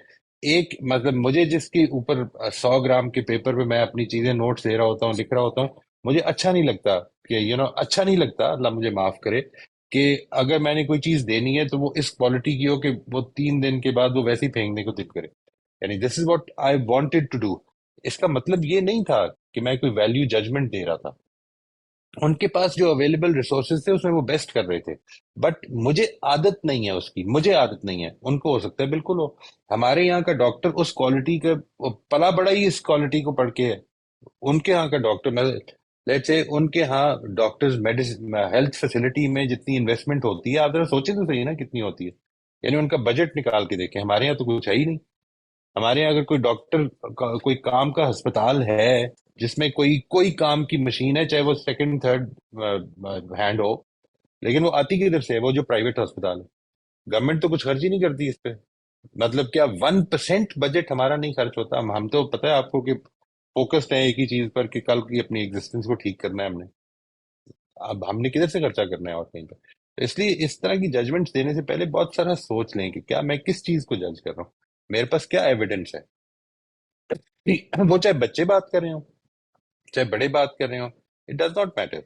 ایک مطلب مجھے جس کے اوپر 100 گرام کے پیپر پہ میں اپنی چیزیں نوٹس دے رہا ہوتا ہوں، لکھ رہا ہوتا ہوں، مجھے اچھا نہیں لگتا کہ اچھا نہیں لگتا، اللہ مجھے معاف کرے، کہ اگر میں نے کوئی چیز دینی ہے تو وہ اس کوالٹی کی ہو کہ وہ 3 دن کے بعد وہ ویسے ہی پھینکنے کو دل کرے. یعنی this is what I wanted to do. اس کا مطلب یہ نہیں تھا کہ میں کوئی ویلیو ججمنٹ دے رہا تھا. ان کے پاس جو اویلیبل ریسورسز تھے اس میں وہ بیسٹ کر رہے تھے، بٹ مجھے عادت نہیں ہے اس کی، مجھے عادت نہیں ہے. ان کو ہو سکتا ہے بالکل ہو. ہمارے یہاں کا ڈاکٹر اس کوالٹی کا پلا بڑا ہی اس کوالٹی کو پڑھ کے ہے. ان کے ہاں کا ڈاکٹر، میں لیٹس سے ان کے ہاں ڈاکٹرز ہیلتھ فیسلٹی میں جتنی انویسٹمنٹ ہوتی ہے، آپ ذرا سوچیں تو صحیح نا کتنی ہوتی ہے. یعنی ان کا بجٹ نکال کے دیکھیں. ہمارے یہاں تو کچھ ہے ہی نہیں. ہمارے یہاں اگر کوئی ڈاکٹر کوئی کام کا ہسپتال ہے جس میں کوئی کام کی مشین ہے، چاہے وہ سیکنڈ تھرڈ ہینڈ ہو، لیکن وہ آتی کدھر سے ہے؟ وہ جو پرائیویٹ ہسپتال ہے. گورنمنٹ تو کچھ خرچ ہی نہیں کرتی اس پہ. مطلب کیا 1% بجٹ ہمارا نہیں خرچ ہوتا؟ ہم تو پتہ ہے آپ کو کہ فوکسڈ ہیں ایک ہی چیز پر کہ کل کی اپنی ایگزسٹنس کو ٹھیک کرنا ہے ہم نے. اب ہم نے کدھر سے خرچہ کرنا ہے اور کہیں پہ؟ اس لیے اس طرح کی ججمنٹ دینے سے پہلے بہت سارا سوچ لیں کہ کیا میں کس چیز کو جج کر رہا ہوں، میرے پاس کیا ایویڈنس ہے. وہ چاہے بچے بات کر رہے ہوں، چاہے بڑے بات کر رہے ہوں، اٹ ڈز ناٹ میٹر.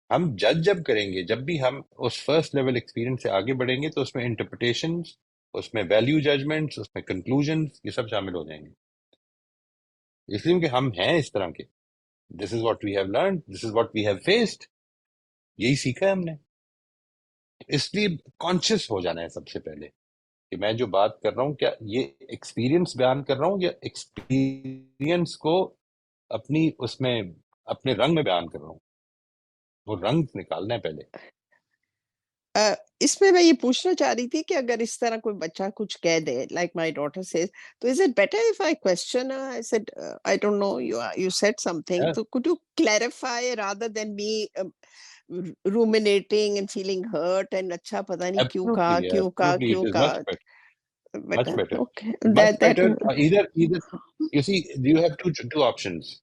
ہم جج جب کریں گے، جب بھی ہم اس فرسٹ لیول ایکسپیرینس سے آگے بڑھیں گے، تو اس میں انٹرپریٹیشنز، اس میں ویلیو ججمنٹس، اس میں کنکلوژنز، یہ سب شامل ہو جائیں گے. اس لیے کہ ہم ہیں اس طرح کے. This is what we have learned, this is what we have faced, یہی سیکھا ہے ہم نے. اس لیے کانشیس ہو جانا ہے سب سے پہلے کہ میں جو بات کر رہا ہوں کیا یہ ایکسپیرینس بیان کر رہا ہوں یا ایکسپیرینس کو اپنی اس میں اپنے رنگ میں بیان کر رہا ہوں. وہ رنگ نکالنا ہے پہلے. اس میں یہ پوچھنا چاہ رہی تھی کہ اگر اس طرح کوئی بچہ کچھ کہہ دے، لائک مائی ڈاٹر سیز، تو is it better if I question her؟ I said, I don't know, you said something, Yeah. so could you clarify rather than me ruminating and feeling hurt and اچھا پتہ نہیں کیوں کہا Absolutely, کیوں کہا absolutely. کیوں It is کہا. much better. Much Better, better. okay. Much That better. Either you see, you have two options.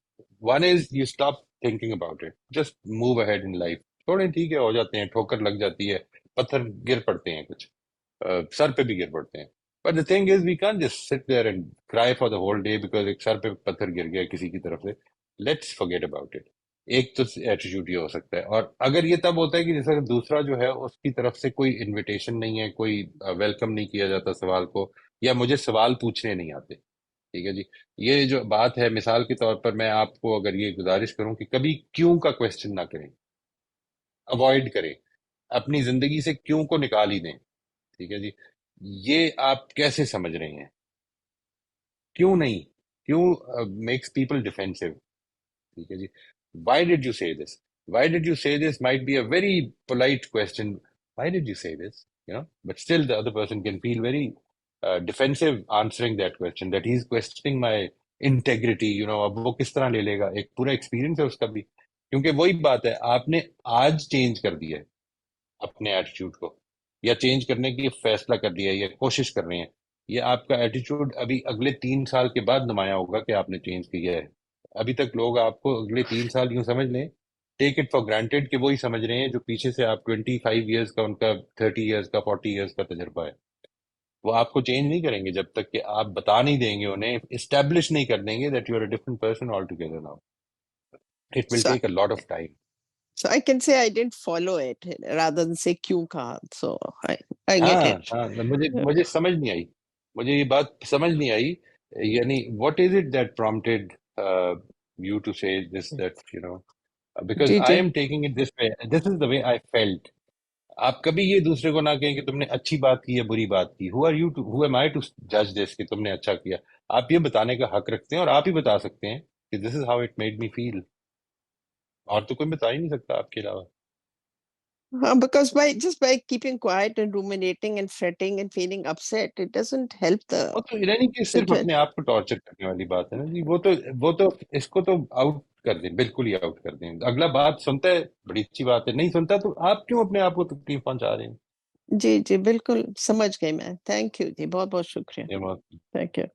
One is you stop thinking about it. Just move ahead in life. تھوڑے ٹھیک ہے ہو جاتے ہیں، ٹھوکر لگ جاتی ہے، پتھر گر پڑتے ہیں، کچھ سر پہ بھی گر پڑتے ہیں. But the thing is, we can't just sit there and cry for the whole day because ایک سر پہ پتھر گر گیا کسی کی طرف سے. Let's forget about it. ایک تو ایٹیٹیوڈ یہ ہو سکتا ہے. اور اگر یہ تب ہوتا ہے کہ جیسا دوسرا جو ہے اس کی طرف سے کوئی انویٹیشن نہیں ہے، کوئی ویلکم نہیں کیا جاتا سوال کو، یا مجھے سوال پوچھنے نہیں آتے. ٹھیک ہے جی. یہ جو بات ہے، مثال کے طور پر میں آپ کو اگر یہ گزارش کروں کہ کبھی کیوں کا کوشچن نہ کریں، اوائڈ کریں، اپنی زندگی سے کیوں کو نکال ہی دیں. ٹھیک ہے جی. یہ آپ کیسے سمجھ رہے ہیں؟ کیوں نہیں؟ کیوں میکس پیپل ڈیفینسو. ٹھیک ہے جی. Why did you say this? Why did you say this might be a very polite question. Why did you say this? But still the other person can feel very defensive answering that question, that he's questioning my integrity. اب وہ کس طرح لے لے گا؟ ایک پورا ایکسپیرینس ہے اس کا بھی. کیونکہ وہی بات ہے، آپ نے آج چینج کر دیا ہے اپنے ایٹیچیوڈ کو، یا چینج کرنے کی فیصلہ کر دیا ہے، یا کوشش کر رہے ہیں. یہ آپ کا ایٹیچیوڈ ابھی اگلے 3 سال کے بعد نمایاں ہوگا کہ آپ نے چینج کیا ہے. ابھی تک لوگ آپ کو اگلے 3 سال یوں سمجھ لیں، ٹیک اٹ فار گرانٹیڈ کہ وہی سمجھ رہے ہیں جو پیچھے سے آپ 25 ایئرس کا، ان کا 30 ایئرس کا، 40 ایئرس کا تجربہ ہے. وہ آپ کو چینج نہیں کریں گے جب تک کہ آپ بتا نہیں دیں گے، انہیں اسٹیبلش نہیں کر دیں گے that you are a different person altogether now. It will So, take a lot of time. so I can say I didn't follow it rather than say kyun kaha. So I get ہاں it. ہاں، مجھے سمجھ نہیں آئی، مجھے یہ بات سمجھ نہیں آئی. یعنی what is it that prompted you to say this, that because جی آئی جی am taking it this way, this is the way I felt. آپ کبھی یہ دوسرے کو نہ کہیں کہ تم نے اچھی بات کی یا بری بات کی. Who are you to, who am I to جج دس کہ تم نے اچھا کیا؟ آپ یہ بتانے کا حق رکھتے ہیں، اور آپ ہی بتا سکتے ہیں کہ this is how it made me feel. اور تو کوئی بتا ہی نہیں سکتا آپ کے علاوہ. because by keeping quiet and ruminating and fretting and feeling upset, it doesn't help the وہ تو یعنی کہ صرف situation. اپنے آپ کو ٹارچر کرنے والی بات ہے نا جی. وہ تو اس کو تو آؤٹ کر دیں، بالکل ہی آؤٹ کر دیں. اگلا بات سنتا ہے، بڑی اچھی بات ہے، نہیں سنتا تو آپ کیوں اپنے آپ کو تکلیف پہنچا رہے ہیں؟ جی جی بالکل سمجھ گئی میں. تھینک یو جی، بہت بہت شکریہ. یہ بات تھینک یو.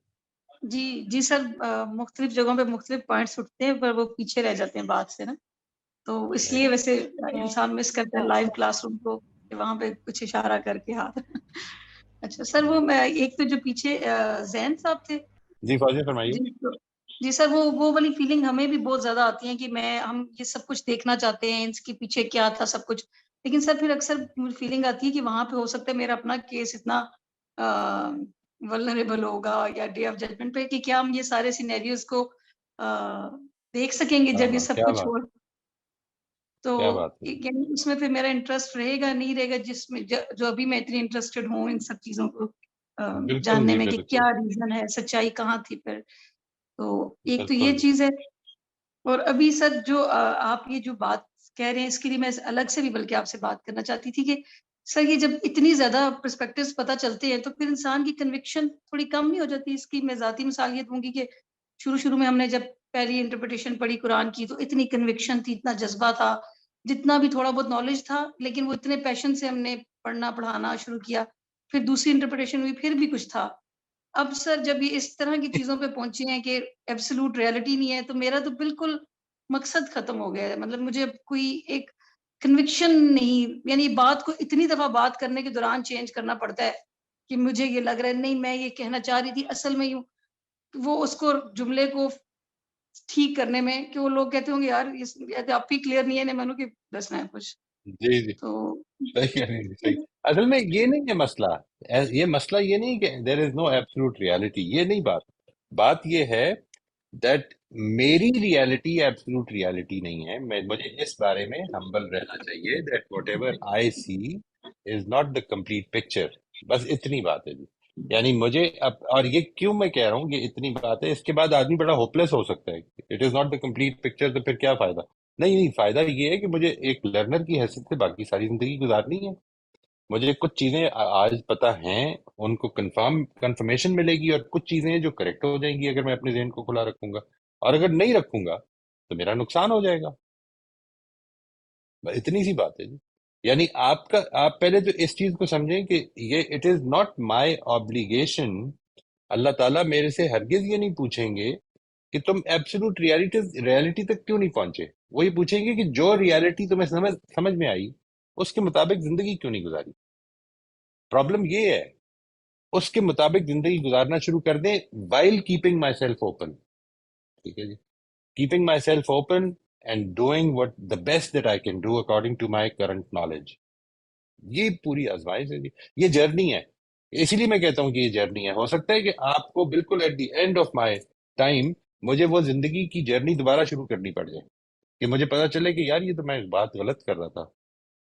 جی سر، مختلف جگہوں پہ مختلف پوائنٹس اٹھتے ہیں پر وہ پیچھے رہ جاتے ہیں بات سے نا، تو اس لیے ویسے انسان مس کرتا ہے لائیو کلاس روم کو کہ وہاں پہ کچھ اشارہ کر کے ہاتھ. اچھا سر، وہ ایک تو جو پیچھے زین صاحب تھے، جی فوزی فرمائیے. جی سر، وہ والی فیلنگ ہمیں بھی بہت زیادہ آتی ہے کہ ہم یہ سب کچھ دیکھنا چاہتے ہیں، اس کے پیچھے کیا تھا سب کچھ، لیکن سر پھر اکثر فیلنگ آتی ہے کہ وہاں پہ ہو سکتا ہے میرا اپنا کیس اتنا ولنریبل ہوگا یا ڈے آف ججمنٹ پہ کہ کیا ہم یہ سارے سینیریوز کو دیکھ سکیں گے جب یہ سب کچھ ہو. تو یعنی اس میں پھر میرا انٹرسٹ رہے گا نہیں رہے گا، جس میں جو ابھی میں اتنی انٹرسٹڈ ہوں ان سب چیزوں کو جاننے میں کہ کیا ریزن ہے، سچائی کہاں تھی پھر. تو ایک تو یہ چیز ہے. اور ابھی سر جو آپ یہ جو بات کہہ رہے ہیں، اس کے لیے میں الگ سے بھی بلکہ آپ سے بات کرنا چاہتی تھی کہ سر یہ جب اتنی زیادہ پرسپیکٹیوز پتہ چلتے ہیں تو پھر انسان کی کنوکشن تھوڑی کم نہیں ہو جاتی. اس کی میں ذاتی مثال یہ دوں گی کہ شروع میں ہم نے جب پہلی انٹرپریٹیشن پڑھی قرآن کی تو اتنی کنوکشن تھی، اتنا جذبہ تھا، جتنا بھی تھوڑا بہت نالج تھا، لیکن وہ اتنے پیشن سے ہم نے پڑھنا پڑھانا شروع کیا. پھر دوسری انٹرپریٹیشن ہوئی، پھر بھی کچھ تھا. اب سر جب یہ اس طرح کی چیزوں پہ پہنچے ہیں کہ ایبسولوٹ ریالٹی نہیں ہے، تو میرا تو بالکل مقصد ختم ہو گیا ہے. مطلب مجھے کوئی ایک کنوکشن نہیں، یعنی بات کو اتنی دفعہ بات کرنے کے دوران چینج کرنا پڑتا ہے کہ مجھے یہ لگ رہا ہے نہیں میں یہ کہنا چاہ رہی تھی اصل میں یوں، وہ اس کو جملے کو ٹھیک کرنے میں کہ وہ لوگ کہتے ہوں گے یار آپ ہی کلیئر نہیں ہے میں کہ دسنا ہے کچھ. جی تو صحیح. اصل میں یہ نہیں ہے مسئلہ، یہ مسئلہ یہ نہیں کہ دیر از نو ایبسولوٹ ریالٹی، یہ نہیں بات یہ ہے دیٹ میری ریالٹی ایبسولوٹ ریالٹی نہیں ہے. مجھے اس بارے میں ہمبل رہنا چاہیے that whatever I see is not the complete picture. بس اتنی بات ہے جی. یعنی مجھے اور یہ کیوں میں کہہ رہا ہوں کہ اتنی بات ہے، اس کے بعد آدمی بڑا ہوپلیس ہو سکتا ہے. It is not the complete picture, تو پھر کیا فائدہ؟ نہیں، فائدہ یہ ہے کہ مجھے ایک لرنر کی حیثیت سے باقی ساری زندگی گزارنی ہے. مجھے کچھ چیزیں آج پتہ ہیں، ان کو کنفرمیشن ملے گی، اور کچھ چیزیں جو کریکٹ ہو جائیں گی اگر میں اپنے ذہن کو کھلا رکھوں گا، اور اگر نہیں رکھوں گا تو میرا نقصان ہو جائے گا. بس اتنی سی بات ہے جی. یعنی آپ پہلے تو اس چیز کو سمجھیں کہ یہ it is not my obligation. اللہ تعالیٰ میرے سے ہرگز یہ نہیں پوچھیں گے کہ تم ایبسولوٹ ریالٹی تک کیوں نہیں پہنچے. وہی پوچھیں گے کہ جو ریالٹی تمہیں سمجھ میں آئی اس کے مطابق زندگی کیوں نہیں گزاری. پرابلم یہ ہے، اس کے مطابق زندگی گزارنا شروع کر دیں while keeping myself open. ٹھیک ہے جی. Keeping myself open and doing what the best that I can do according to my current knowledge. یہ پوری آزمائش ہے جی، یہ جرنی ہے. اسی لیے میں کہتا ہوں کہ یہ جرنی ہے. ہو سکتا ہے کہ آپ کو بالکل at the end of my time مجھے وہ زندگی کی جرنی دوبارہ شروع کرنی پڑ جائے کہ مجھے پتا چلے کہ یار یہ تو میں بات غلط کر رہا تھا.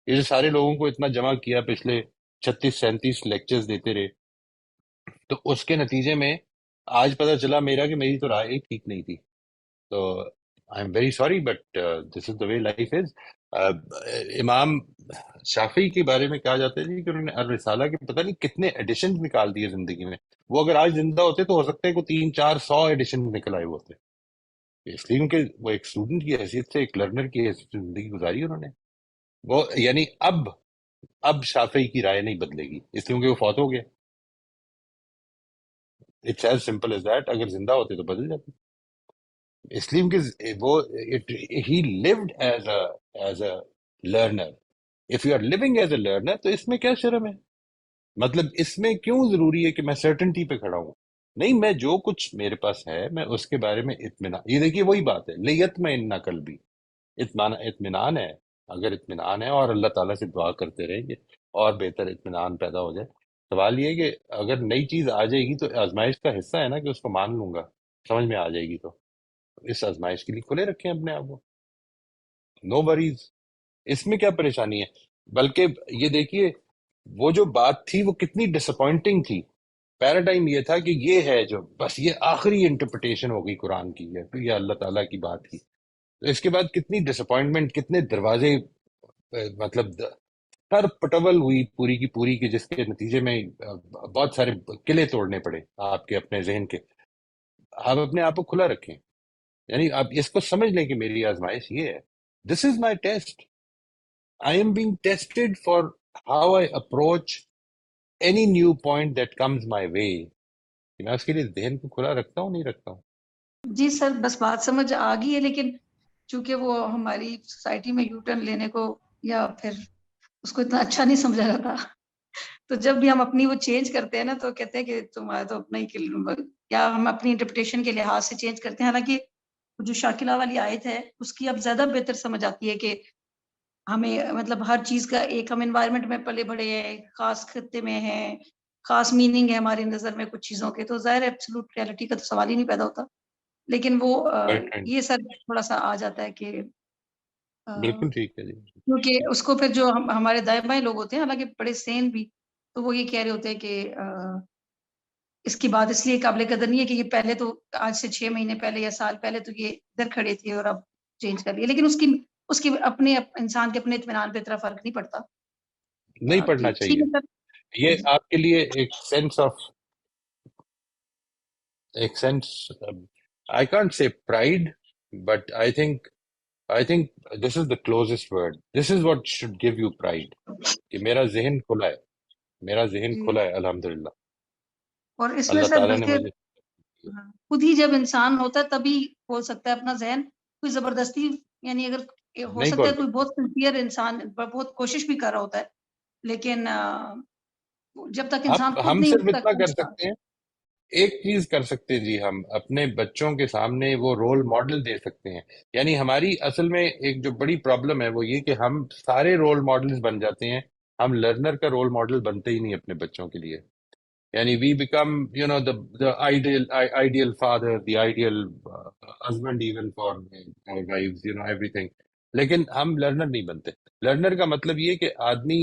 یہ جو سارے لوگوں کو اتنا جمع کیا پچھلے 36-37 لیکچرز دیتے رہے, تو اس کے نتیجے میں آج پتا چلا میرا کہ میری تو رائے ٹھیک نہیں تھی. تو I am very sorry but this is the way life is. امام شافعی کے بارے میں کہا جاتا ہے جی کہ انہوں نے الرسالہ کے پتہ نہیں کتنے ایڈیشن نکال دیے زندگی میں. وہ اگر آج زندہ ہوتے تو ہو سکتا ہے کہ 300-400 ایڈیشن نکل آئے ہوتے, اس لیے کیونکہ وہ ایک اسٹوڈنٹ کی حیثیت سے, ایک لرنر کی حیثیت سے زندگی گزاری انہوں نے. وہ یعنی اب شافعی کی رائے نہیں بدلے گی اس لیے کہ وہ فوت ہو گئے. It's as simple as that. اگر زندہ ہوتے تو بدل جاتے, اس لیے کہ وہ ہی lived as a learner. If you are living as a learner تو اس میں کیا شرم ہے؟ مطلب اس میں کیوں ضروری ہے کہ میں سرٹنٹی پہ کھڑا ہوں؟ نہیں, میں جو کچھ میرے پاس ہے میں اس کے بارے میں اطمینان, یہ دیکھیے وہی بات ہے لیطمئن قلبی, اطمینان ہے. اگر اطمینان ہے اور اللہ تعالیٰ سے دعا کرتے رہیں گے اور بہتر اطمینان پیدا ہو جائے. سوال یہ ہے کہ اگر نئی چیز آ جائے گی تو آزمائش کا حصہ ہے نا کہ اس کو مان لوں گا, سمجھ میں آ جائے گی تو اس آزمائش کے لیے کھلے رکھیں اپنے آپ کو. نو وریز, اس میں کیا پریشانی ہے؟ بلکہ یہ دیکھیے وہ جو بات تھی وہ کتنی ڈس اپوائنٹنگ تھی. پیراڈائم یہ تھا کہ یہ ہے جو بس یہ آخری انٹرپریٹیشن ہو گئی قرآن کی, یہ اللہ تعالیٰ کی بات کی. تو اس کے بعد کتنی ڈس اپوائنٹمنٹ, کتنے دروازے مطلب سر پٹول ہوئی پوری کی پوری کی, جس کے نتیجے میں بہت سارے قلعے توڑنے پڑے آپ کے اپنے ذہن کے. آپ اپنے آپ کو کھلا رکھیں, یعنی آپ اس کو سمجھ لیں کہ میری آزمائش یہ ہے. This is my test. I am being tested for how I approach any new point that comes my way. میں اس کے لیے ذہن کو کھلا رکھتا ہوں, نہیں رکھتا ہوں. جی سر, بس بات سمجھ آ گئی ہے, لیکن چونکہ وہ ہماری سوسائٹی میں یو ٹرن لینے کو یا پھر اس کو اتنا اچھا نہیں سمجھا جاتا, تو جب بھی ہم اپنی وہ چینج کرتے ہیں نا تو کہتے ہیں کہ تمہارا تو اپنا ہی, یا ہم اپنی انٹرپریٹیشن کے لحاظ سے چینج کرتے ہیں. حالانکہ جو شاکلہ والی آیت ہے اس کی اب زیادہ بہتر سمجھ آتی ہے کہ ہمیں مطلب ہر چیز کا ایک ہم انوائرمنٹ میں پلے بڑے ہیں, خاص خطے میں ہیں, خاص میننگ ہے ہماری نظر میں کچھ چیزوں کے, تو ظاہر ایبسولوٹ ریالٹی کا تو سوال ہی نہیں پیدا ہوتا. لیکن وہ یہ سر تھوڑا سا آ جاتا ہے کہ بالکل ٹھیک ہے جی. کیونکہ اس کو پھر جو ہمارے دائیں بائیں لوگ ہوتے ہیں, حالانکہ بڑے سین بھی, تو وہ یہ کہہ رہے ہوتے ہیں کہ اس کی بات اس لیے قابل قدر نہیں ہے کہ یہ پہلے تو آج سے 6 مہینے پہلے یا سال پہلے تو یہ ادھر کھڑے تھے اور اب چینج کر لیے, لیکن اس کی اپنے انسان کے اپنے اطمینان پہ اتنا فرق نہیں پڑتا. نہیں پڑھنا چاہیے. یہ آپ کے لیے ایک sense I can't say pride, but I think this is the closest word. This is what should give you pride. کہ میرا ذہن کھلا ہے, میرا ذہن کھلا ہے الحمدللہ. اور اس میں اللہ سر تعالیٰ نے بلکہ مجھے خود ہی جب انسان ہوتا ہے تبھی کھول سکتا ہے اپنا ذہن. کوئی زبردستی, یعنی اگر ہو نہیں سکتا ہے کھول کوئی بہت سنسیئر انسان بہت کوشش بھی کر رہا ہوتا ہے, لیکن جب تک انسان خود ہم نہیں صرف اس اتنا تک کر سکتے ہیں, ایک چیز کر سکتے ہیں جی, ہم اپنے بچوں کے سامنے وہ رول ماڈل دے سکتے ہیں. یعنی ہماری اصل میں ایک جو بڑی پرابلم ہے وہ یہ کہ ہم سارے رول ماڈلز بن جاتے ہیں, ہم لرنر کا رول ماڈل بنتے ہی نہیں اپنے بچوں کے لیے. یعنی we become the ideal father, the ideal husband even for our wives, everything. لیکن ہم لرنر نہیں بنتے. لرنر کا مطلب یہ کہ آدمی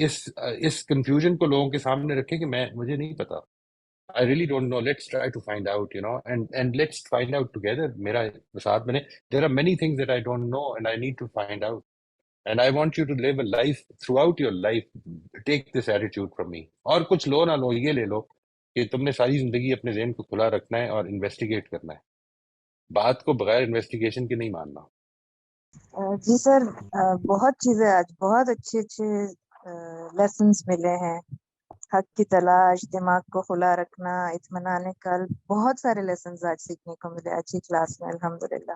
اس کنفیوژن کو لوگوں کے سامنے رکھے کہ مجھے نہیں پتا, I really don't know. Let's try to find out, and let's find out together. میرا ساتھ بنے. There are many things that I don't know and I need to find out. And I want you to live a life, throughout your life, take this attitude from me. اور کچھ لو نہ لو, یہ لے لو کہ تم نے ساری زندگی اپنے ذہن کو کھلا رکھنا ہے اور انویسٹیگیٹ کرنا ہے. بات کو بغیر انویسٹیگیشن کے نہیں ماننا. جی سر, بہت چیزیں آج بہت اچھے لیسنز ملے ہیں. حق کی تلاش, دماغ کو کھلا رکھنا, اطمینان قلب, بہت سارے لیسنز آج سیکھنے کو ملے اچھی کلاس میں الحمدللہ.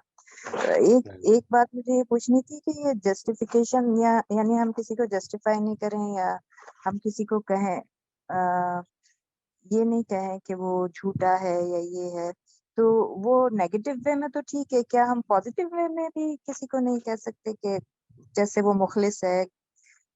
ایک بات مجھے یہ پوچھنی تھی کہ یہ جسٹیفیکیشن یعنی ہم کسی کو جسٹیفائی نہیں کریں یا ہم کسی کو کہیں یہ نہیں کہیں کہ وہ جھوٹا ہے یا یہ ہے, تو وہ نیگیٹو وے میں تو ٹھیک ہے, کیا ہم پازیٹیو وے میں بھی کسی کو نہیں کہہ سکتے کہ جیسے وہ مخلص ہے,